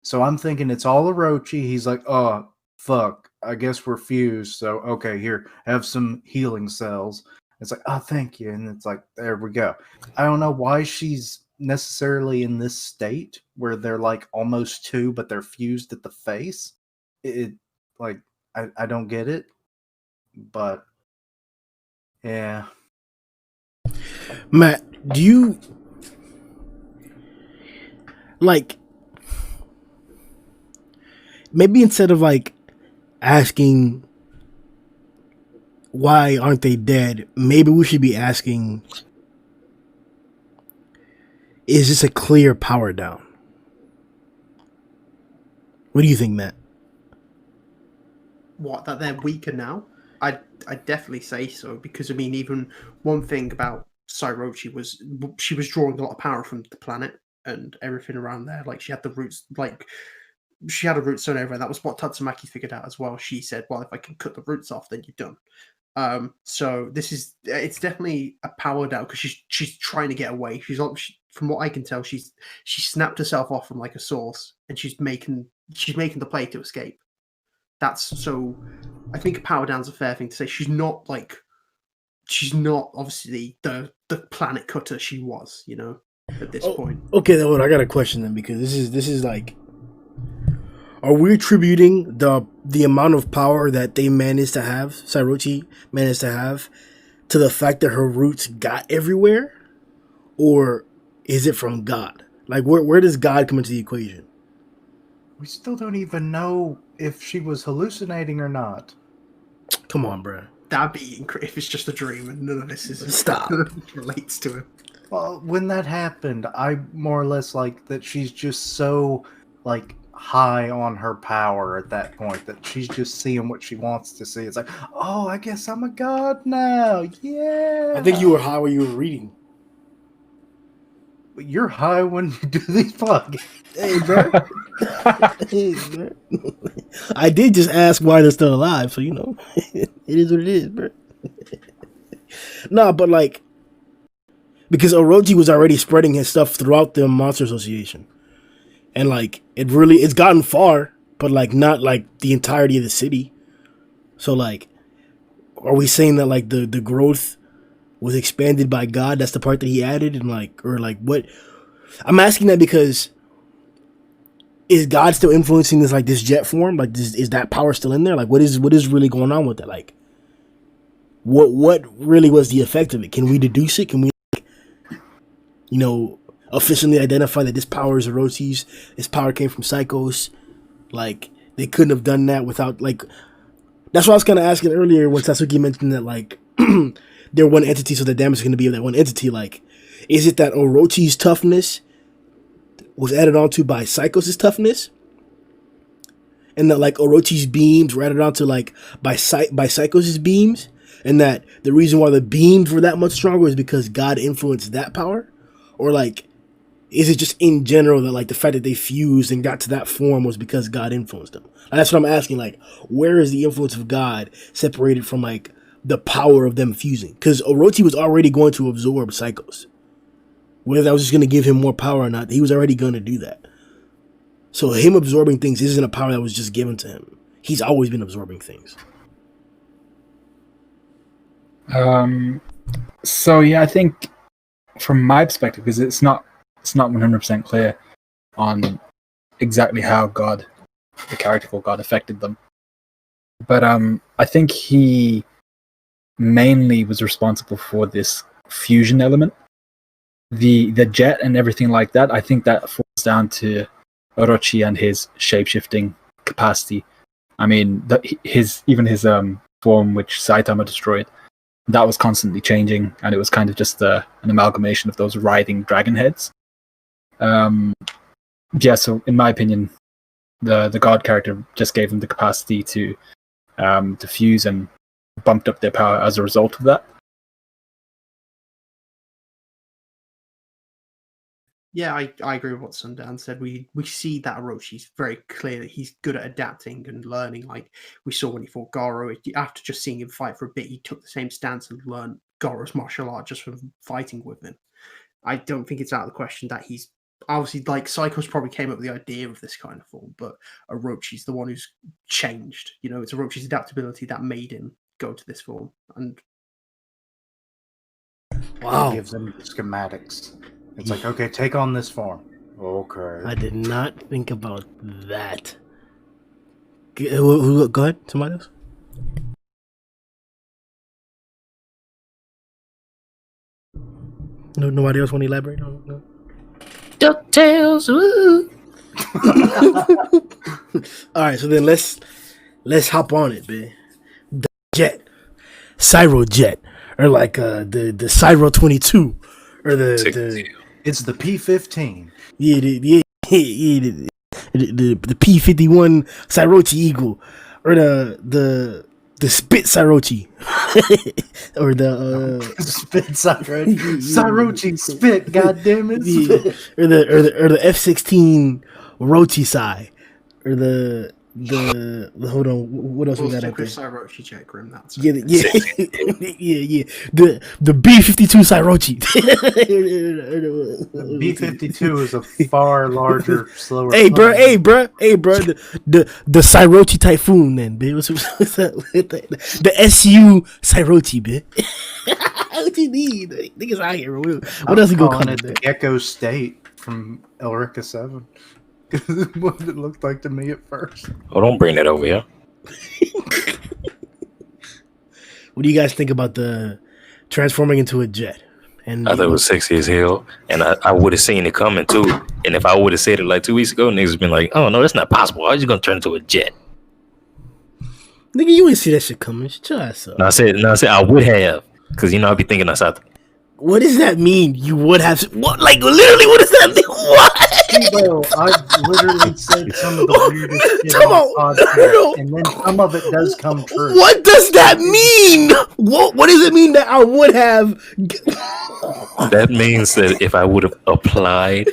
So I'm thinking it's all Orochi. He's like, oh, fuck, I guess we're fused. So, okay, here, have some healing cells. It's like, oh, thank you. And it's like, there we go. I don't know why she's necessarily in this state where they're like almost two, but they're fused at the face. Like, I don't get it. But, yeah. Matt, do you like, maybe instead of like asking why aren't they dead, maybe we should be asking, is this a clear power down? What do you think, Matt? What, that they're weaker now? I'd definitely say so, because I mean, even one thing about Psyrochi was she was drawing a lot of power from the planet and everything around there. Like, she had the roots, like she had a root zone over, and that was what Tatsumaki figured out as well. She said, well, if I can cut the roots off, then you're done. So it's definitely a power down, because she's trying to get away. From what I can tell, she snapped herself off from like a source, and she's making the play to escape. So I think a power down's a fair thing to say. She's not obviously the planet cutter she was, at this point. Okay, then I got a question then, because this is like, are we attributing the amount of power that they managed to have, Psyrochi managed to have, to the fact that her roots got everywhere? Or is it from God? Like, where does God come into the equation? We still don't even know if she was hallucinating or not. Come on, bro. That'd be incredible if it's just a dream and none of this Stop. relates to it. Well, when that happened, I more or less like that she's just so, like, high on her power at that point that she's just seeing what she wants to see. It's like, oh, I guess I'm a god now. Yeah. I think you were high when you were reading. You're high when you do these podcasts. Hey, bro. Hey, bro. I did just ask why they're still alive, so it is what it is, bro. Nah, but like, because Orochi was already spreading his stuff throughout the Monster Association, and like it's gotten far, but like not like the entirety of the city. So like, are we saying that like the growth was expanded by God? That's the part that he added, and like, or like what? I'm asking that because is God still influencing this jet form? Like, is that power still in there? Like, what is really going on with that? Like, what really was the effect of it? Can we deduce it? Can we, officially identify that this power is Orochi's. This power came from Psychos. Like, they couldn't have done that without, like... That's what I was kind of asking earlier when Sasuke mentioned that, like, they're one entity, so the damage is going to be of that one entity. Like, is it that Orochi's toughness was added onto by Psychos' toughness? And that, like, Orochi's beams were added onto, like, by Psychos' beams? And that the reason why the beams were that much stronger is because God influenced that power? Or, like, is it just in general that, like, the fact that they fused and got to that form was because God influenced them? And that's what I'm asking, like, where is the influence of God separated from, like, the power of them fusing? Because Orochi was already going to absorb Psychos. Whether that was just going to give him more power or not, he was already going to do that. So him absorbing things isn't a power that was just given to him. He's always been absorbing things. So yeah, I think from my perspective, because it's not 100% clear on exactly how God, the character called God, affected them. But I think he mainly was responsible for this fusion element. The jet and everything like that, I think that falls down to Orochi and his shape-shifting capacity. I mean, his form, which Saitama destroyed, that was constantly changing, and it was kind of just an amalgamation of those writhing dragon heads. So in my opinion, the God character just gave them the capacity to fuse and bumped up their power as a result of that. Yeah, I agree with what Sundown said. We see that Orochi's very clear that he's good at adapting and learning. Like we saw when he fought Garou, after just seeing him fight for a bit, he took the same stance and learned Garou's martial art just from fighting with him. I don't think it's out of the question that he's obviously, like, Psychos probably came up with the idea of this kind of form, but Orochi's the one who's changed. You know, it's Orochi's adaptability that made him go to this form. And wow, gives them the schematics. It's like, okay, take on this form. Okay. I did not think about that. Go ahead, somebody else. No, nobody else want to elaborate on it? No? DuckTales. All right, so then let's hop on it, man. The jet, Psyrojet, or like the Psyro-22, or the it's the P-15. Yeah, the P-51 Psyrochi Eagle, or the Spit Psyrochi, or the Spit Psyrochi. Psyrochi Spit, goddammit. Yeah. Or the F-16 Rochi Psy, or the hold on, what else we got out there? Psyrochi check Grimm, that's yeah. The B-52 Psyrochi. B-52 is a far larger, slower. Hey, bro. The Psyrochi Typhoon, then, bitch. What's that? The SU Psyrochi, bitch. What you need? Niggas out here. What else we gonna call it? The Gecko State from Elrica 7. What it looked like to me at first. Oh, don't bring that over here. What do you guys think about the transforming into a jet? And I thought it was sexy as hell, and I would have seen it coming too. And if I would have said it like 2 weeks ago, niggas would been like, "Oh no, that's not possible. How are you gonna turn into a jet?" Nigga, you ain't see that shit coming. Shut your ass up. No, I said I would have, because I'd be thinking outside. What does that mean? You would have what? Like literally, what does that mean? What? Bro, I've literally said some of the weirdest shit on the podcast, and then some of it does come true. What does that mean? What does it mean that I would have? That means that if I would have applied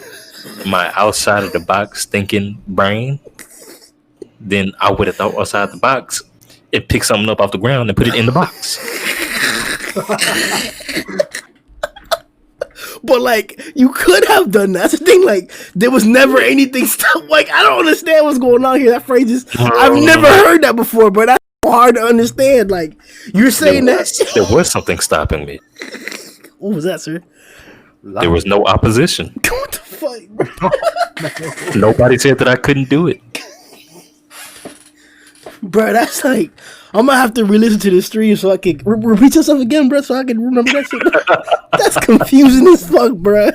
my outside of the box thinking brain, then I would have thought outside the box and pick something up off the ground and put it in the box. But like, you could have done that. That's the thing. Like, there was never anything. Like, I don't understand what's going on here. That phrase is. I've never heard that before, but that's hard to understand. Like, you're saying there was something stopping me. What was that, sir? There was no opposition. What the fuck, bro? Nobody said that I couldn't do it. bro, that's like I'm gonna have to re-listen to the stream so I can repeat yourself again, bro, so I can remember that shit. That's confusing as fuck, bro.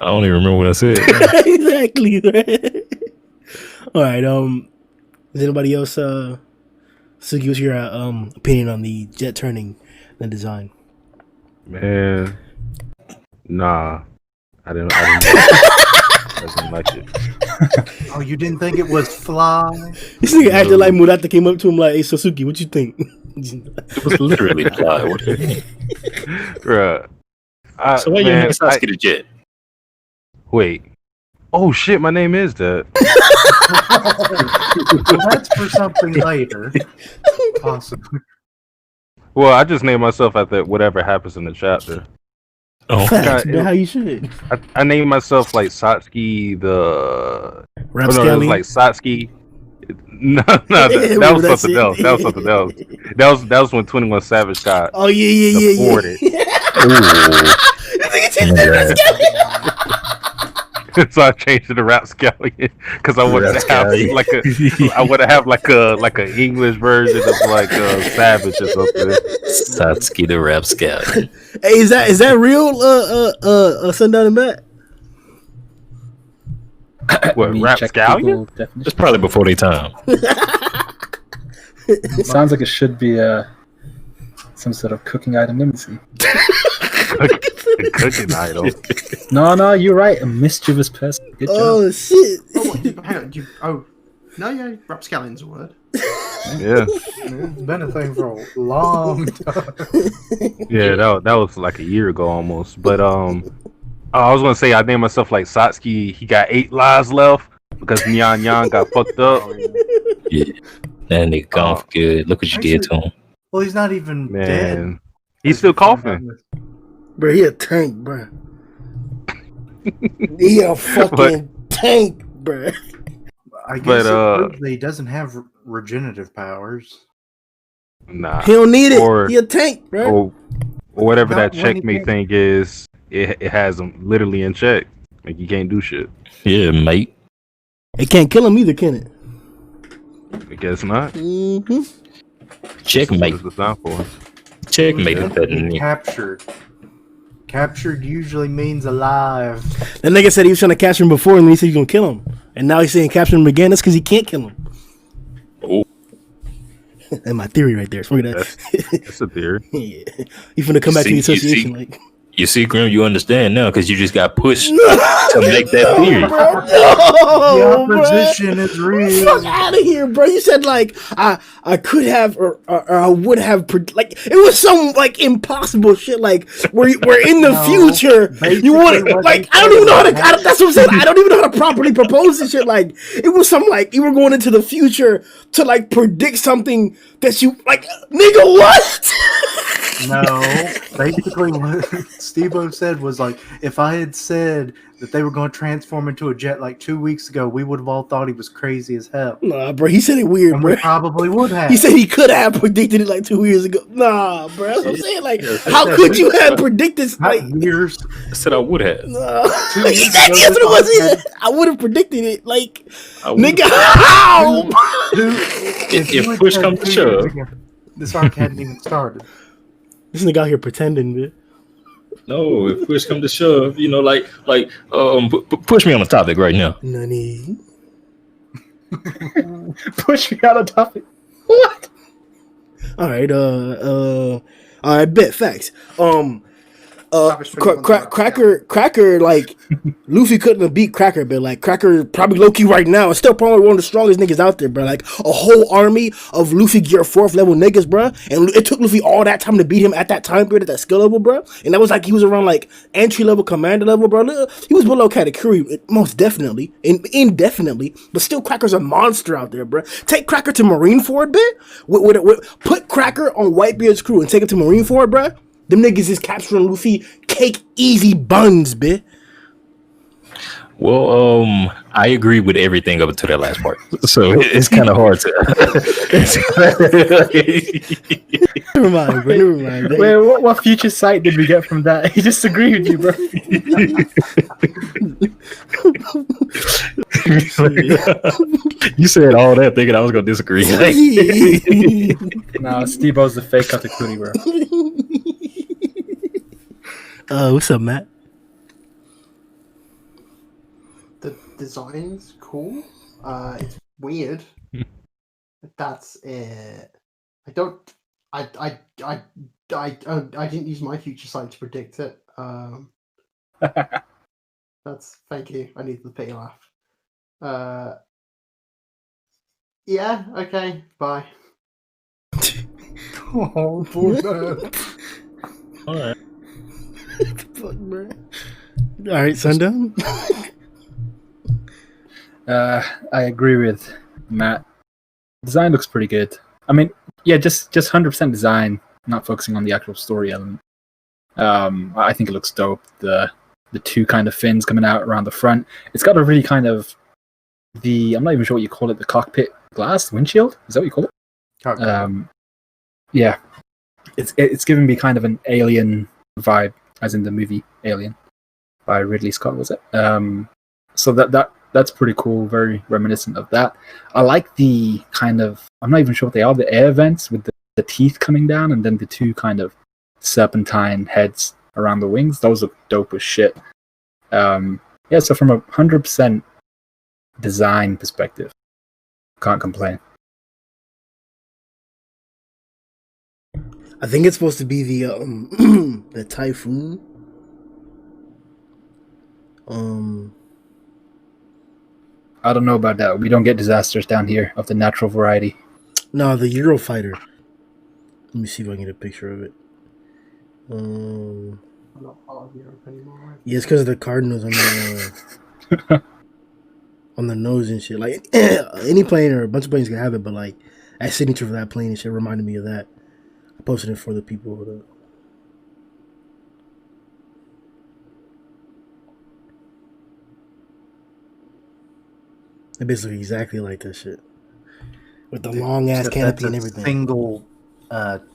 I don't even remember what I said. Exactly. Right? All right. Is anybody else? Suki, what's your opinion on the jet turning the design? Man, nah, I didn't like it. Oh, you didn't think it was fly? This nigga acted like Murata came up to him like, "Hey, Suzuki, what you think?" It was literally fly. What do you mean? Bruh. So why you name Sasuke the Jet? Wait. Oh shit, my name is that. Well, that's for something later, possibly. Well, I just named myself after whatever happens in the chapter. Oh, Facts, man, how you should. I named myself like Satsuki the. Rap Oh, no, it was like Satsuki. No, that was something else. That was something else. That was when 21 Savage got. Oh yeah. Aborted. So I changed it to Rapscallion because I wanted to have like a English version of like Savage or something. Satsuki the Rapscallion. Hey, is that real? Sundown and Matt. What, Rapscallion? It's probably before their time. It sounds like it should be some sort of cooking item. Let me see. A cooking idol. No, you're right. A mischievous person. Good job. Oh shit! Hang on. Yeah, rapscallion's a word. Yeah. It's been a thing for a long time. Yeah, that was like a year ago almost. But I was gonna say I named myself like Satsuki. He got 8 lives left because Nyan Yan got fucked up. Yeah, that nigga gone for good. Look what you did to him. Well, he's not even dead. He's still coughing. Bro, he a tank, bro. He a fucking tank, bro. I guess it proves that he doesn't have regenerative powers. Nah. He don't need it. He a tank, bro. Or whatever Not that checkmate thing is, it has him literally in check. Like you can't do shit. Yeah, mate. It can't kill him either, can it? I guess not. Mm-hmm. Checkmate. What is the sound for? Checkmate is better than you. Captured. Captured usually means alive. That nigga said he was trying to capture him before, and then he said he's gonna kill him. And now he's saying capture him again. That's because he can't kill him. Oh. That's my theory right there. That's a theory. Yeah. He's gonna come back to the association like. You see, Grimm, you understand now because you just got pushed to make that theory. The opposition is real. Fuck out of here, bro. You said like I could have or I would have like it was some like impossible shit like we're in the future. You want like I don't even know how to. That's what I'm saying. I don't even know how to properly propose this shit. Like it was some like you were going into the future to like predict something that you like. Nigga, what? No, basically what Steve-O said was like, if I had said that they were going to transform into a jet like 2 weeks ago, we would have all thought he was crazy as hell. Nah, bro, he said it weird, And bro. we probably would have. He said he could have predicted it like 2 years ago. Nah, bro, that's what I'm saying. Like, how could you have predicted like years? I said I would have. Nah. He said yes, it was it. I would have predicted it. Like, nigga, how? If push comes to shove, this arc hadn't even started. This nigga out here pretending, man. No, if push comes to shove, you know, push me on the topic right now. Nani? Push me out of topic. What? All right, bet facts. Cracker, like Luffy couldn't have beat Cracker, but like Cracker probably low key right now is still probably one of the strongest niggas out there, bro. Like a whole army of Luffy gear 4th level niggas, bro. And it took Luffy all that time to beat him at that time period at that skill level, bro. And that was like he was around like entry level, commander level, bro. He was below Katakuri, most definitely, and indefinitely, but still Cracker's a monster out there, bro. Take Cracker to Marineford, bit. Put Cracker on Whitebeard's crew and take him to Marineford, bro. Them niggas is capturing Luffy cake easy buns, bitch. Well, I agree with everything up to that last part, so it's kind of hard to. Never mind, bro. Never mind. Wait, what future sight did we get from that? He just agreed with you, bro. You said all that thinking I was gonna disagree. Nah, Steve-O's the fake Katakuri, bro. What's up, Matt? The design's cool. It's weird. That's it. I didn't use my future sight to predict it. Thank you. I needed the pity laugh. Yeah. Okay. Bye. Oh, poor man. All right. Fuck, bro. All right, Sundown. I agree with Matt. Design looks pretty good. I mean, yeah, just 100% design, not focusing on the actual story element. I think it looks dope. The two kind of fins coming out around the front. It's got a really kind of I'm not even sure what you call it, the cockpit glass, windshield? Is that what you call it? Yeah. It's giving me kind of an Alien vibe, as in the movie Alien by Ridley Scott, was it? So that's pretty cool, very reminiscent of that. I like the kind of, I'm not even sure what they are, the air vents with the teeth coming down and then the two kind of serpentine heads around the wings. Those look dope as shit. Yeah, so from a 100% design perspective, can't complain. I think it's supposed to be the the typhoon. I don't know about that. We don't get disasters down here of the natural variety. No, the Eurofighter. Let me see if I can get a picture of it. I'm not part of Europe anymore. Yeah, it's because of the cardinals on the on the nose and shit. Like any plane or a bunch of planes can have it, but like that signature for that plane and shit reminded me of that. I posted it for the people. It basically exactly like that shit. With the long ass canopy and everything. Single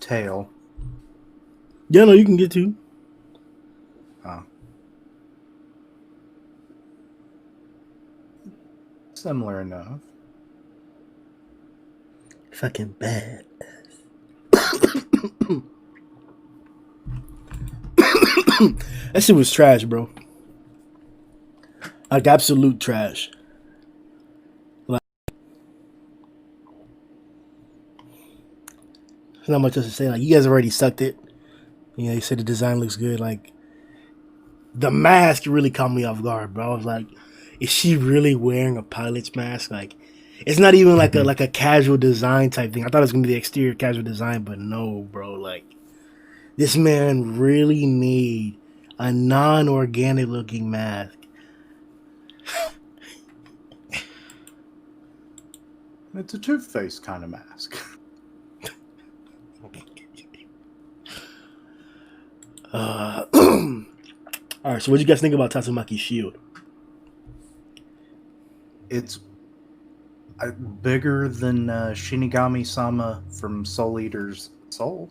tail. Yeah, no, you can get two. Oh. Similar enough. Fucking bad. That shit was trash, bro. Like absolute trash. Like, there's not much else to say. Like, you guys already sucked it. You know, you said the design looks good. Like, the mask really caught me off guard, bro. I was like, is she really wearing a pilot's mask? Like, it's not even like a casual design type thing. I thought it was gonna be the exterior casual design, but no, bro. Like, this man really made a non-organic looking mask. It's a two-faced kind of mask. All right, so what do you guys think about Tatsumaki's shield? It's bigger than Shinigami-sama from Soul Eater's Soul.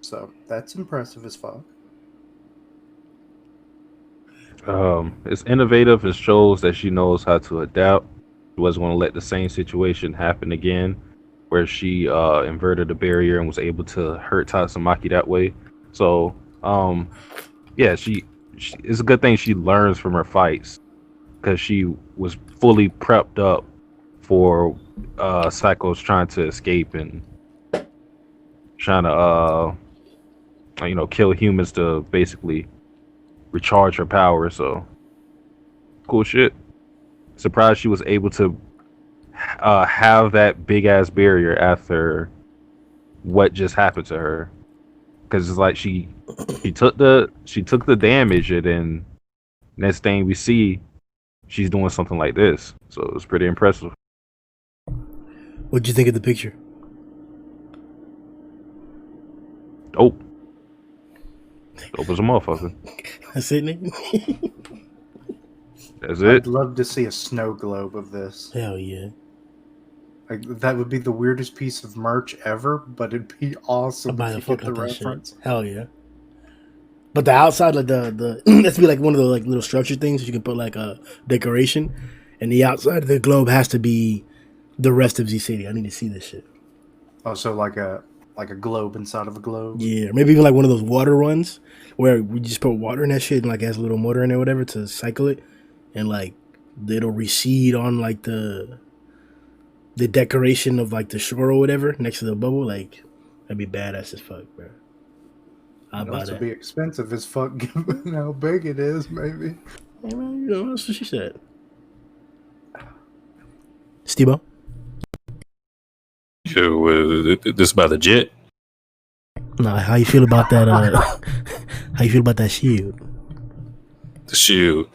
So that's impressive as fuck. It's innovative. It shows that she knows how to adapt. She wasn't going to let the same situation happen again, where she inverted the barrier and was able to hurt Tatsumaki that way. So, yeah, she it's a good thing she learns from her fights, because she was fully prepped up for Psycho's trying to escape and trying to kill humans to basically recharge her power. So cool shit. Surprised she was able to have that big ass barrier after what just happened to her, because it's like she took the damage, and then next thing we see, she's doing something like this. So it was pretty impressive. What'd you think of the picture? Dope as a motherfucker. That's it, nigga. That's I'd it. love to see a snow globe of this. Hell yeah. Like, that would be the weirdest piece of merch ever, but it'd be awesome I'll buy if the you fuck get the out that shit. reference. Hell yeah. But the outside, like the that's be like one of the like little structure things that you can put like a decoration, and the outside of the globe has to be the rest of Z City. I need to see this shit. Oh, so like a globe inside of a globe. Yeah, maybe even like one of those water ones where we just put water in that shit and like has a little motor in there, or whatever, to cycle it, and like it'll recede on like the decoration of like the shore or whatever next to the bubble. Like that'd be badass as fuck, bro. I'll buy It'll that. be expensive as fuck given how big it is, maybe. Hey, man, you know, that's what she said. Steve-O? So, this about the jet? Nah, how you feel about that? How you feel about that shield? The shield.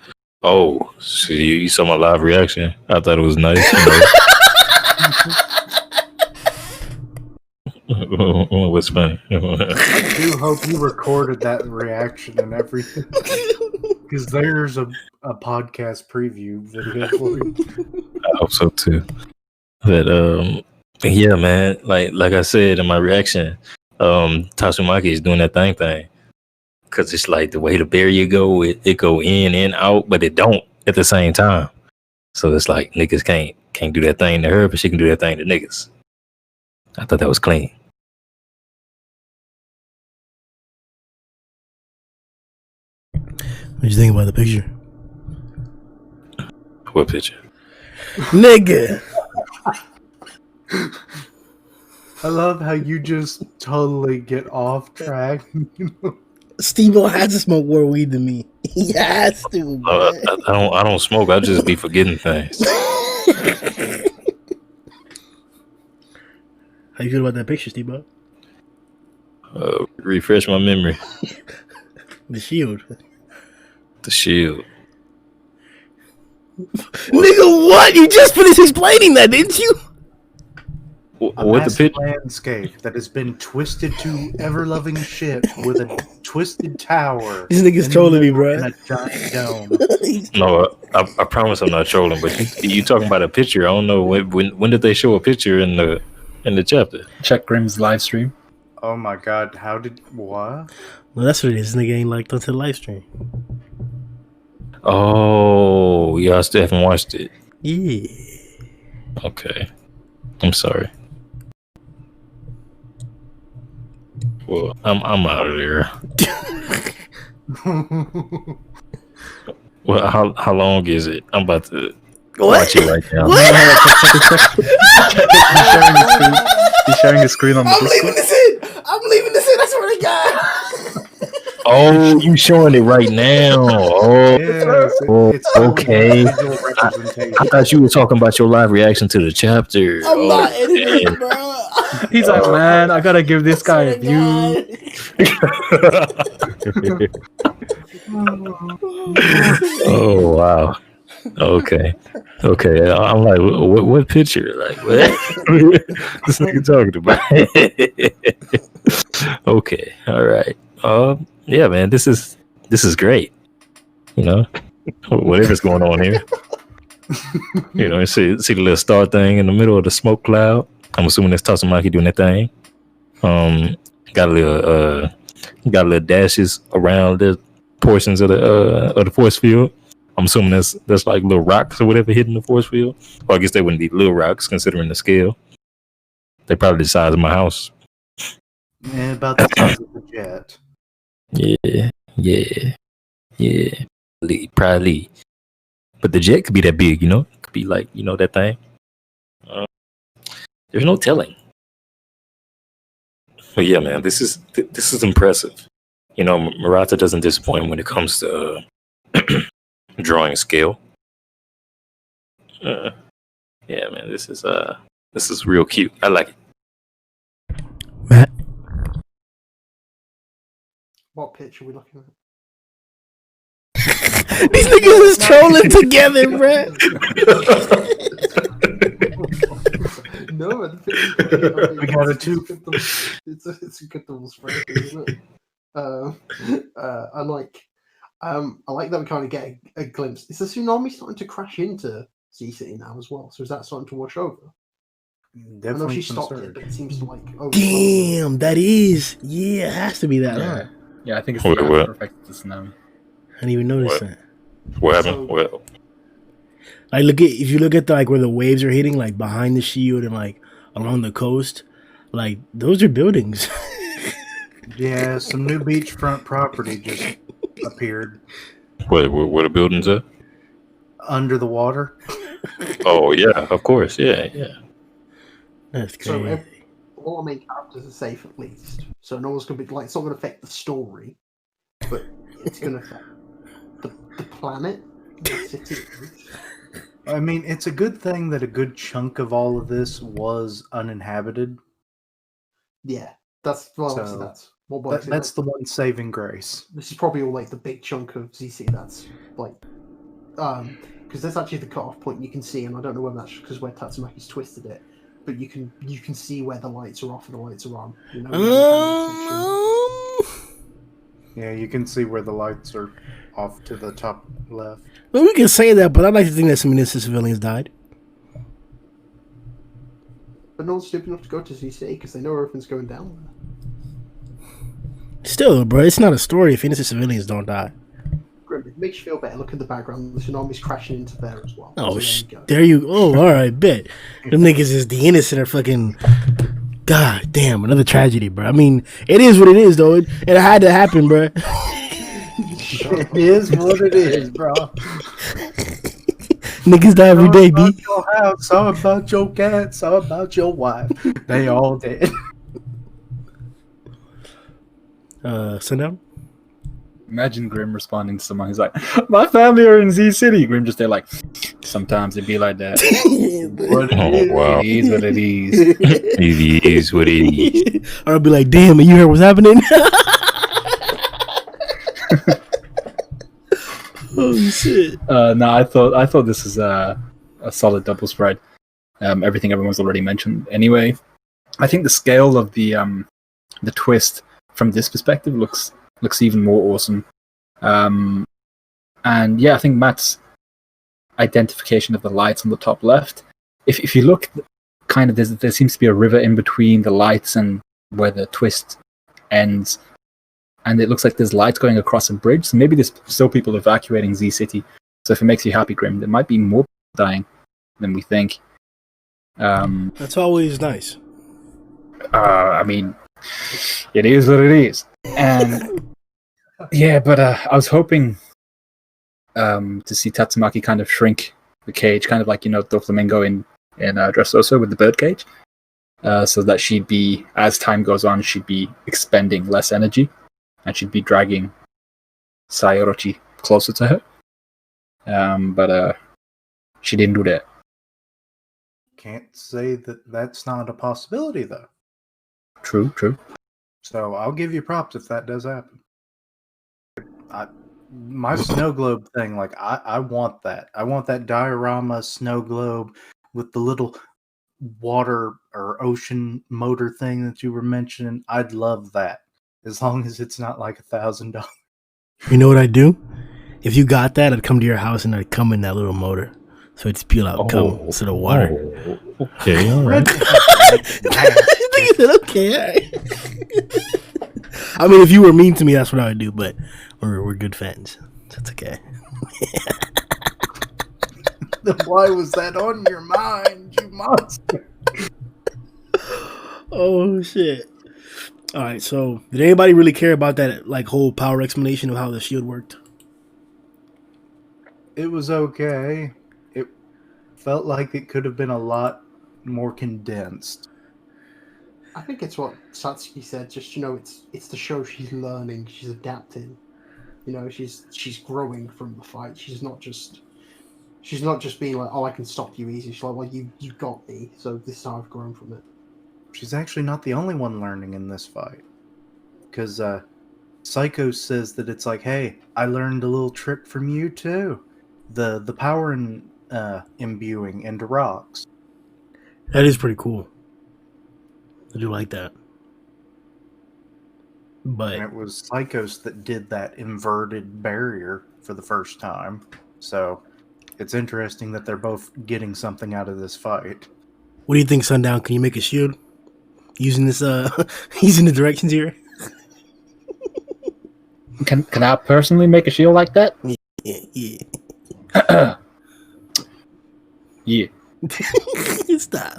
Oh, so you saw my live reaction. I thought it was nice. What's funny? I do hope you recorded that reaction and everything. Because there's a podcast preview video for you. I hope so too. But yeah, man. Like I said in my reaction, Tatsumaki is doing that thing. Cause it's like the way the barrier go, it go in and out, but it don't at the same time. So it's like niggas can't do that thing to her, but she can do that thing to niggas. I thought that was clean. What you think about the picture? What picture? Nigga! I love how you just totally get off track. Steve-O has to smoke more weed than me. He has to, man. I don't smoke. I just be forgetting things. How you feel about that picture, Steve-O? Refresh my memory. The shield. The shield. Nigga, what? You just finished explaining that, didn't you? A What the massive picture? landscape that has been twisted to ever-loving shit with a twisted tower. This nigga's in the trolling me, middle bro. and a giant dome. No, I promise I'm not trolling. But you talking about a picture? I don't know when did they show a picture in the chapter? Check Grimm's live stream. Oh my god, what? Well, that's what it is. This nigga ain't liked onto the live stream. Oh, yeah, I still haven't watched it. Yeah. Okay, I'm sorry. Well, I'm out of there. Well, how long is it? I'm about to watch it right now. He's sharing his screen on the Discord. this in. I'm leaving this in. I swear to God. Oh, you showing it right now? Oh, Yes, it's okay. visual representation. I thought you were talking about your live reaction to the chapter. I'm not editing, okay. bro. He's like, man, I gotta give this guy a view. Oh wow. Okay. I'm like, what picture? Like, what? This nigga talking about? Okay. All right. Yeah, man. This is great. You know, whatever's going on here. You know, see the little star thing in the middle of the smoke cloud. I'm assuming that's Tatsumaki doing that thing. Got a little dashes around the portions of the force field. I'm assuming that's like little rocks or whatever hitting the force field. Well, I guess they wouldn't be little rocks considering the scale. They probably the size of my house. Yeah, about the size of the jet. Yeah. Probably. But the jet could be that big, you know? It could be like, you know, that thing. There's no telling. But yeah, man, this is impressive. You know, Murata doesn't disappoint when it comes to drawing scale. Yeah, man, this is real cute. I like it. Matt? What picture are we looking at? These niggas is trolling together, bro. No, I think We got a two. It's a good double spread, isn't it? I like that we kind of get a glimpse. Is the tsunami starting to crash into Z City now as well? So is that starting to wash over? I know Definitely she some stopped it, surge. but it seems to like. Oh, Damn, that is. Yeah, it has to be that. Yeah, Huh? yeah. I think it's Wait, the what? after effect of the tsunami. I didn't even notice What? that. What happened? So- Well, Like, if you look at like where the waves are hitting, like behind the shield and like along the coast, like those are buildings. Yeah, some new beachfront property just appeared where the buildings at? under the water. Oh yeah, of course. Yeah. That's So crazy. all our main characters are safe at least. So no one's gonna be like. It's not gonna affect the story, but it's gonna affect the planet, the city. I mean, it's a good thing that a good chunk of all of this was uninhabited. Yeah, that's well. So, Obviously, that's what works. That's the one saving grace. This is probably all like the big chunk of ZC that's like because that's actually the cutoff point you can see, and I don't know whether that's because where Tatsumaki's twisted it, but you can see where the lights are off and the lights are on. You know, in the section. Yeah, you can see where the lights are off to the top left. Well, we can say that, but I'd like to think that some innocent civilians died. But no one's stupid enough to go to ZC because they know everything's going down there. Still, bro, it's not a story if innocent civilians don't die. Grimm, it makes you feel better. Look at the background. The tsunami's crashing into there as well. Oh, So there you go. there you. Oh, all right, bet. Them niggas is the innocent are fucking. God damn, another tragedy, bro. I mean, it is what it is, though. It had to happen, bro. It is what it is, bro. Niggas die every day, B. About your house, some about your cat, some about your wife. They all dead. Sundown? Imagine Grimm responding to someone who's like, "My family are in Z City." Grimm just there like, "Sometimes it be like that. Oh wow. It is what it is." It is what it is. Or I'll be like, damn, you heard what's happening? Holy shit. No, I thought this is a solid double spread. Everything everyone's already mentioned. Anyway, I think the scale of the twist from this perspective looks even more awesome. And yeah, I think Matt's identification of the lights on the top left. If you look, kind of there seems to be a river in between the lights and where the twist ends. And it looks like there's lights going across a bridge. So maybe there's still people evacuating Z City. So if it makes you happy, Grimm, there might be more people dying than we think. That's always nice. I mean, it is what it is. And yeah, but I was hoping to see Tatsumaki kind of shrink the cage, kind of like, you know, Doflamingo in Dressrosa with the bird cage. So that she'd be, as time goes on, she'd be expending less energy. And she'd be dragging Psyrochi closer to her. But she didn't do that. Can't say that that's not a possibility, though. True. So I'll give you props if that does happen. My snow globe thing, like, I want that. I want that diorama snow globe with the little water or ocean motor thing that you were mentioning. I'd love that. As long as it's not like $1,000. You know what I'd do? If you got that, I'd come to your house and I'd come in that little motor. So it'd spew out cum instead of water. Okay, all right. He said, okay, all right. I mean, if you were mean to me, that's what I would do, but we're good friends. That's okay. Then why was that on your mind, you monster? Oh, shit. All right, so did anybody really care about that like whole power explanation of how the shield worked? It was okay. It felt like it could have been a lot more condensed. I think it's what Satsuki said. Just, you know, it's the show she's learning, she's adapting. You know, she's growing from the fight. She's not just being like, oh, I can stop you easy. She's like, well, you got me, so this is how I've grown from it. She's actually not the only one learning in this fight. Because Psycho says that it's like, hey, I learned a little trick from you too. The power in imbuing into rocks. That is pretty cool. I do like that. But And it was Psychos that did that inverted barrier for the first time. So it's interesting that they're both getting something out of this fight. what do you think, Sundown? Can you make a shield using this? Using the directions here. Can I personally make a shield like that? Yeah. Yeah. Stop.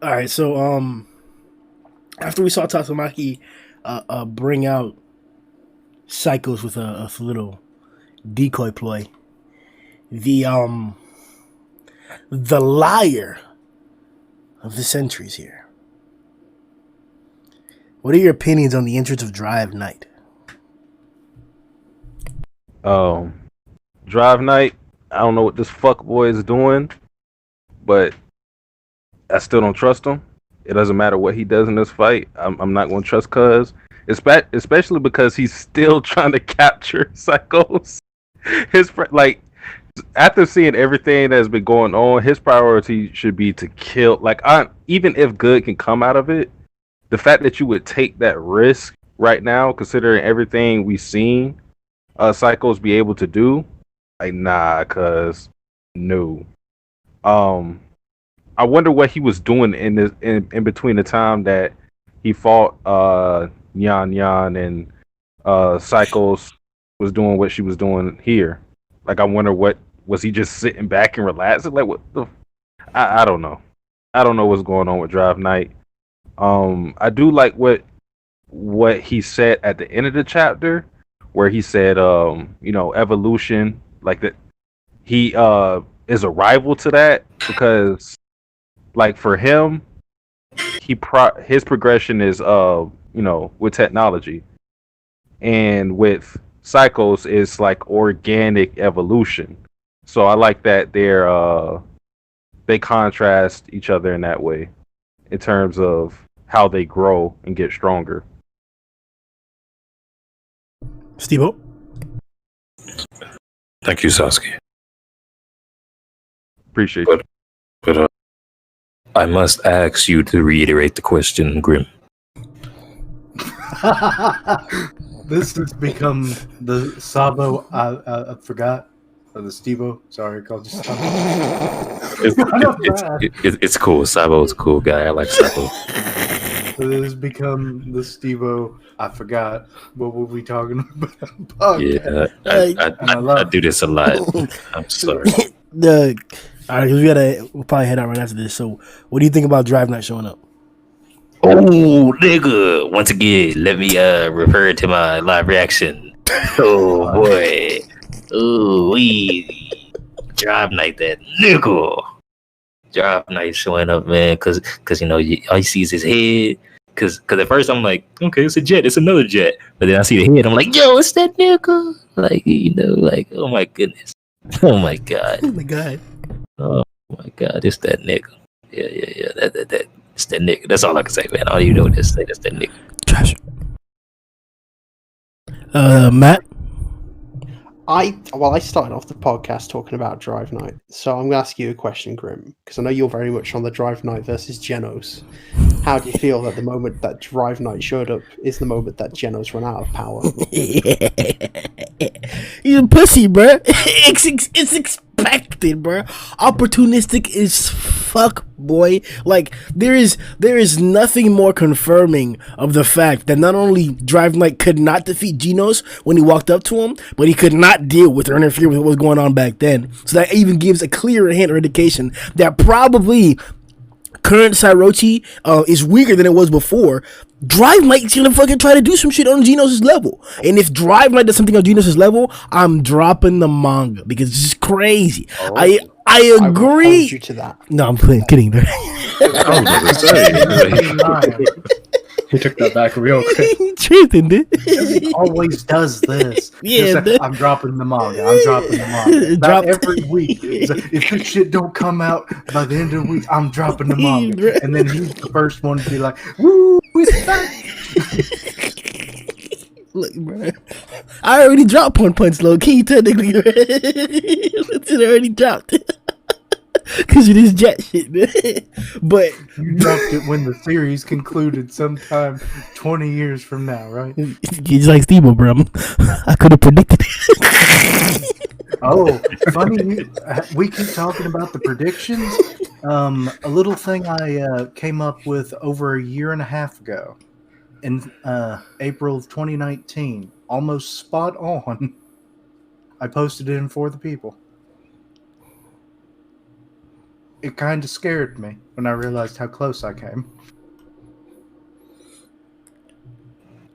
All right, so after we saw Tatsumaki bring out Psychos with a little decoy ploy, the liar of the centuries here. What are your opinions on the entrance of Drive Knight? Drive Night. I don't know what this fuck boy is doing, but I still don't trust him. It doesn't matter what he does in this fight. I'm not going to trust Cuz, especially because he's still trying to capture Psychos. Like, after seeing everything that's been going on, his priority should be to kill. Like, even if good can come out of it, the fact that you would take that risk right now, considering everything we've seen Psychos be able to do, like, nah, cuz no. I wonder what he was doing in between the time that he fought Yan Yan and Psychos was doing what she was doing here. Like, I wonder, what was he just sitting back and relaxing? Like, what the? I don't know. I don't know what's going on with Drive Night. I do like what he said at the end of the chapter, where he said, evolution, like that. He is a rival to that because, like, for him, his progression is with technology, and with Psychos is like organic evolution. So I like that they contrast each other in that way, in terms of how they grow and get stronger. Steve-O? Thank you, Sasuke. Appreciate it. But I must ask you to reiterate the question, Grimm. This has become the Sabo. I forgot. Or the Steve-O. Sorry, I called you Sabo. It's cool. Sabo's a cool guy. I like Sabo. It has become the Steve-O. I forgot. What were we talking about? Yeah, I do this a lot. I'm sorry. All right, we'll probably head out right after this. So, what do you think about Drive Night showing up? Oh, nigga! Once again, let me refer to my live reaction. Oh boy! Ooh, we Drive Night, that nigga. Drive Night showing up, man, because all you see is his head. Because at first I'm like, okay, it's a jet, it's another jet. But then I see the head, I'm like, yo, it's that nigga. Like, oh my goodness, oh my god, Oh my god. oh my god, it's that nigga. Yeah. That it's that nigga. That's all I can say, man. All you know is say that's that nigga. Trash. Matt? I started off the podcast talking about Drive Night, so I'm going to ask you a question, Grimm, because I know you're very much on the Drive Night versus Genos. How do you feel that the moment that Drive Night showed up is the moment that Genos run out of power? He's a pussy, bro. It's expected, bro. Opportunistic as fuck, boy. Like, there is nothing more confirming of the fact that not only Drive Night could not defeat Genos when he walked up to him, but he could not deal with or interfere with what was going on back then. So that even gives a clear hint or indication that probably current Psyrochi is weaker than it was before. Drive Knight's gonna fucking try to do some shit on Genos' level. And if Drive Knight does something on Genos' level, I'm dropping the manga because this is crazy. Oh, I I will agree. hold you to that. No, I'm kidding. He took that back real quick. Tripping, dude. He always does this. Yeah, Just like, I'm dropping the manga. I'm dropping the manga. Drop- Every week. It's like, if this shit don't come out by the end of the week, I'm dropping the manga. And then he's the first one to be like, woo, it's back. Look, bro. I already dropped One Punch low key, technically. It already dropped. because of this jet shit, man. But You dropped it when the series concluded sometime 20 years from now, right? it's like Steve, bro. I could have predicted it. Oh, funny. We keep talking about the predictions. A little thing I came up with over a year and a half ago in April of 2019. Almost spot on. I posted it in For the People. It kind of scared me when I realized how close I came.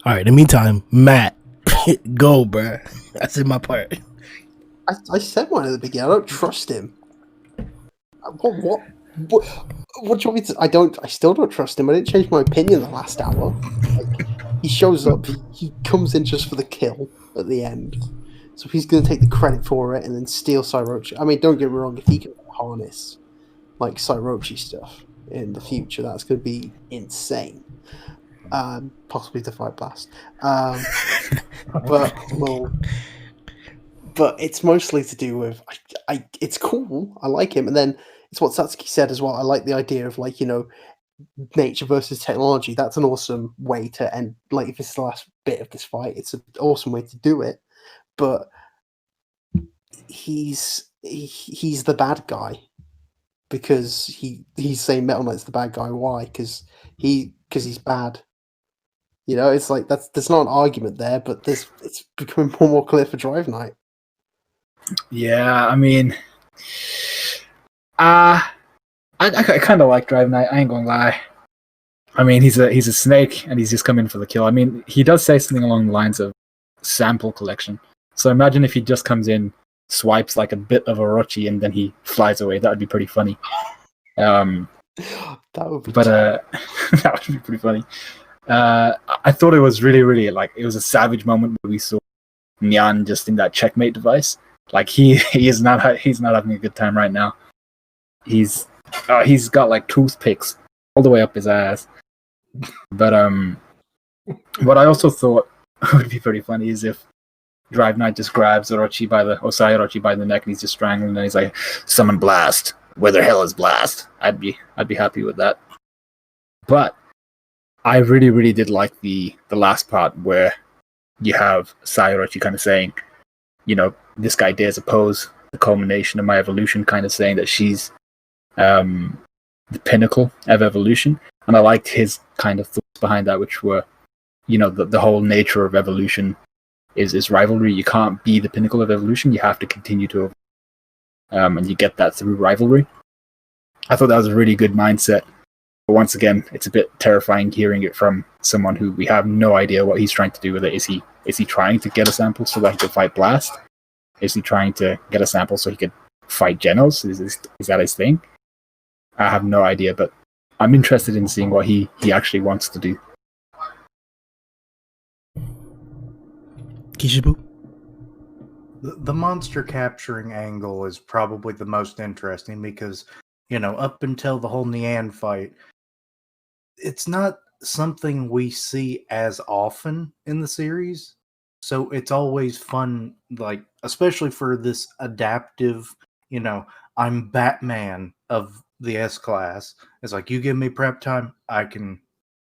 All right. In the meantime, Matt, go, bro. That's in my part. I said one at the beginning. I don't trust him. What do you want me to? I still don't trust him. I didn't change my opinion the last hour. Like, he shows up, he comes in just for the kill at the end. So he's going to take the credit for it and then steal Psyrochi. I mean, don't get me wrong, if he can harness like Psyrochi stuff in the future, that's going to be insane. Possibly Defy Blast. But it's mostly to do with it's cool. I like him, and then it's what Satsuki said as well. I like the idea of like, you know, nature versus technology. That's an awesome way to end. Like, if it's the last bit of this fight, it's an awesome way to do it. But he's the bad guy because he's saying Metal Knight's the bad guy. Why? Because he's bad. You know, it's like there's not an argument there, but it's becoming more and more clear for Drive Knight. Yeah, I mean, I kind of like Drive Knight. I ain't gonna lie. I mean, he's a snake, and he's just coming for the kill. I mean, he does say something along the lines of sample collection. So imagine if he just comes in, swipes like a bit of Orochi, and then he flies away. That would be pretty funny. That would be. But that would be pretty funny. I thought it was really like it was a savage moment where we saw Nyan just in that checkmate device. Like he's not having a good time right now. He's got like toothpicks all the way up his ass. But what I also thought would be pretty funny is if Drive Knight just grabs Psyrochi by the neck and he's just strangling and he's like, "Summon Blast. Where the hell is Blast?" I'd be happy with that. But I really did like the last part where you have Psyrochi kind of saying, you know, this guy dares oppose the culmination of my evolution, kind of saying that she's the pinnacle of evolution. And I liked his kind of thoughts behind that, which were, you know, the whole nature of evolution is rivalry. You can't be the pinnacle of evolution. You have to continue to evolve. And you get that through rivalry. I thought that was a really good mindset. But once again, it's a bit terrifying hearing it from someone who we have no idea what he's trying to do with it. Is he trying to get a sample so that he could fight Blast? Is he trying to get a sample so he could fight Genos? Is that his thing? I have no idea, but I'm interested in seeing what he actually wants to do. Kishibu? The monster capturing angle is probably the most interesting because, you know, up until the whole Nyan fight, it's not something we see as often in the series. So it's always fun, like, especially for this adaptive, you know, I'm Batman of the S-Class. It's like, you give me prep time, I can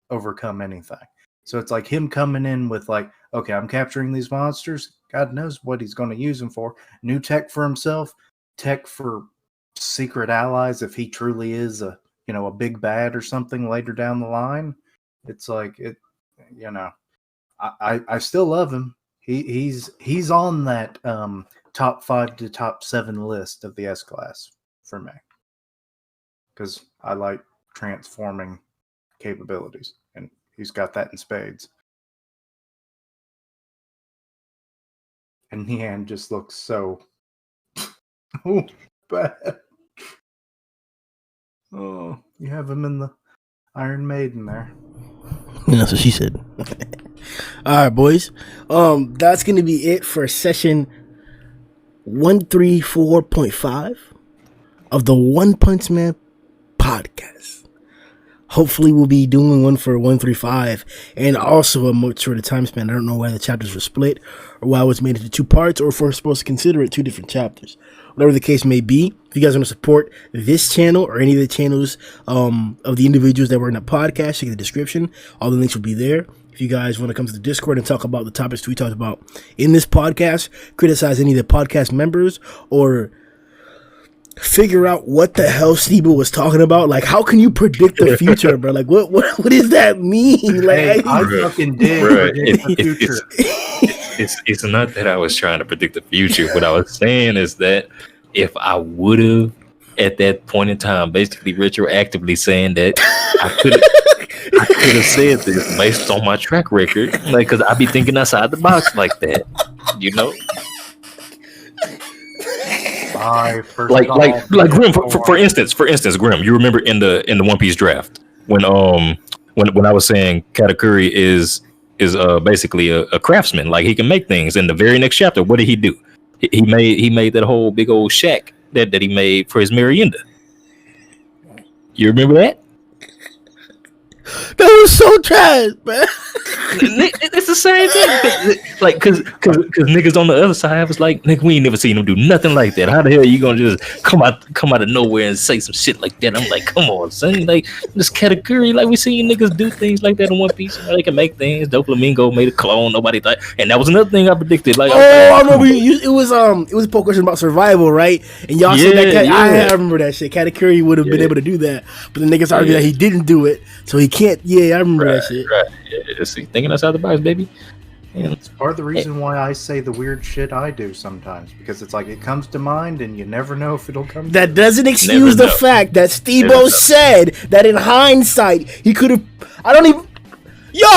overcome anything. So it's like him coming in with like, okay, I'm capturing these monsters. God knows what he's going to use them for. New tech for himself, tech for secret allies if he truly is a, you know, a big bad or something later down the line. It's like, it, you know, I still love him. He's on that top 5 to top 7 list of the S-Class for me, because I like transforming capabilities, and he's got that in spades. And Nyan just looks so bad. Oh, you have him in the Iron Maiden there. That's what she said. All right, boys. That's gonna be it for session 134.5 of the One Punch Man podcast. Hopefully we'll be doing one for 135 and also a more shorter time span. I don't know why the chapters were split or why it was made into 2 parts or if we're supposed to consider it 2 different chapters. Whatever the case may be, if you guys want to support this channel or any of the channels of the individuals that were in the podcast, check in the description. All the links will be there. If you guys want to come to the Discord and talk about the topics we talked about in this podcast, criticize any of the podcast members, or figure out what the hell Steve was talking about. Like, how can you predict the future, bro? Like, what does that mean? Like, Hey, I fucking did predict the future. It's not that I was trying to predict the future. What I was saying is that if I would have at that point in time, basically retroactively saying that I could have said this based on my track record, like, because I be thinking outside the box like that, you know. Like Grimm, for instance, Grimm, you remember in the One Piece draft when I was saying Katakuri is basically a craftsman, like he can make things. In the very next chapter, what did he do? He made that whole big old shack that he made for his merienda. You remember that? That was so trash, man. It's the same thing. Like, cause niggas on the other side was like, nigga, we ain't never seen him do nothing like that. How the hell are you gonna just come out of nowhere and say some shit like that? I'm like, come on, son. Like, this category, like, we seen niggas do things like that in One Piece. You know, they can make things. Doflamingo made a clone. Nobody thought, and that was another thing I predicted. Like, I remember it was a poll question about survival, right? And y'all said that. I remember that shit. Katakuri would have been able to do that, but the niggas argued that he didn't do it, so he can't. Yeah, I remember that shit. Right. Yeah, see, thinking outside the box, baby. And it's part of the reason why I say the weird shit I do sometimes, because it's like it comes to mind and you never know if it'll come. That doesn't excuse the fact that Steve-O said that in hindsight he could have. I don't even. Yo,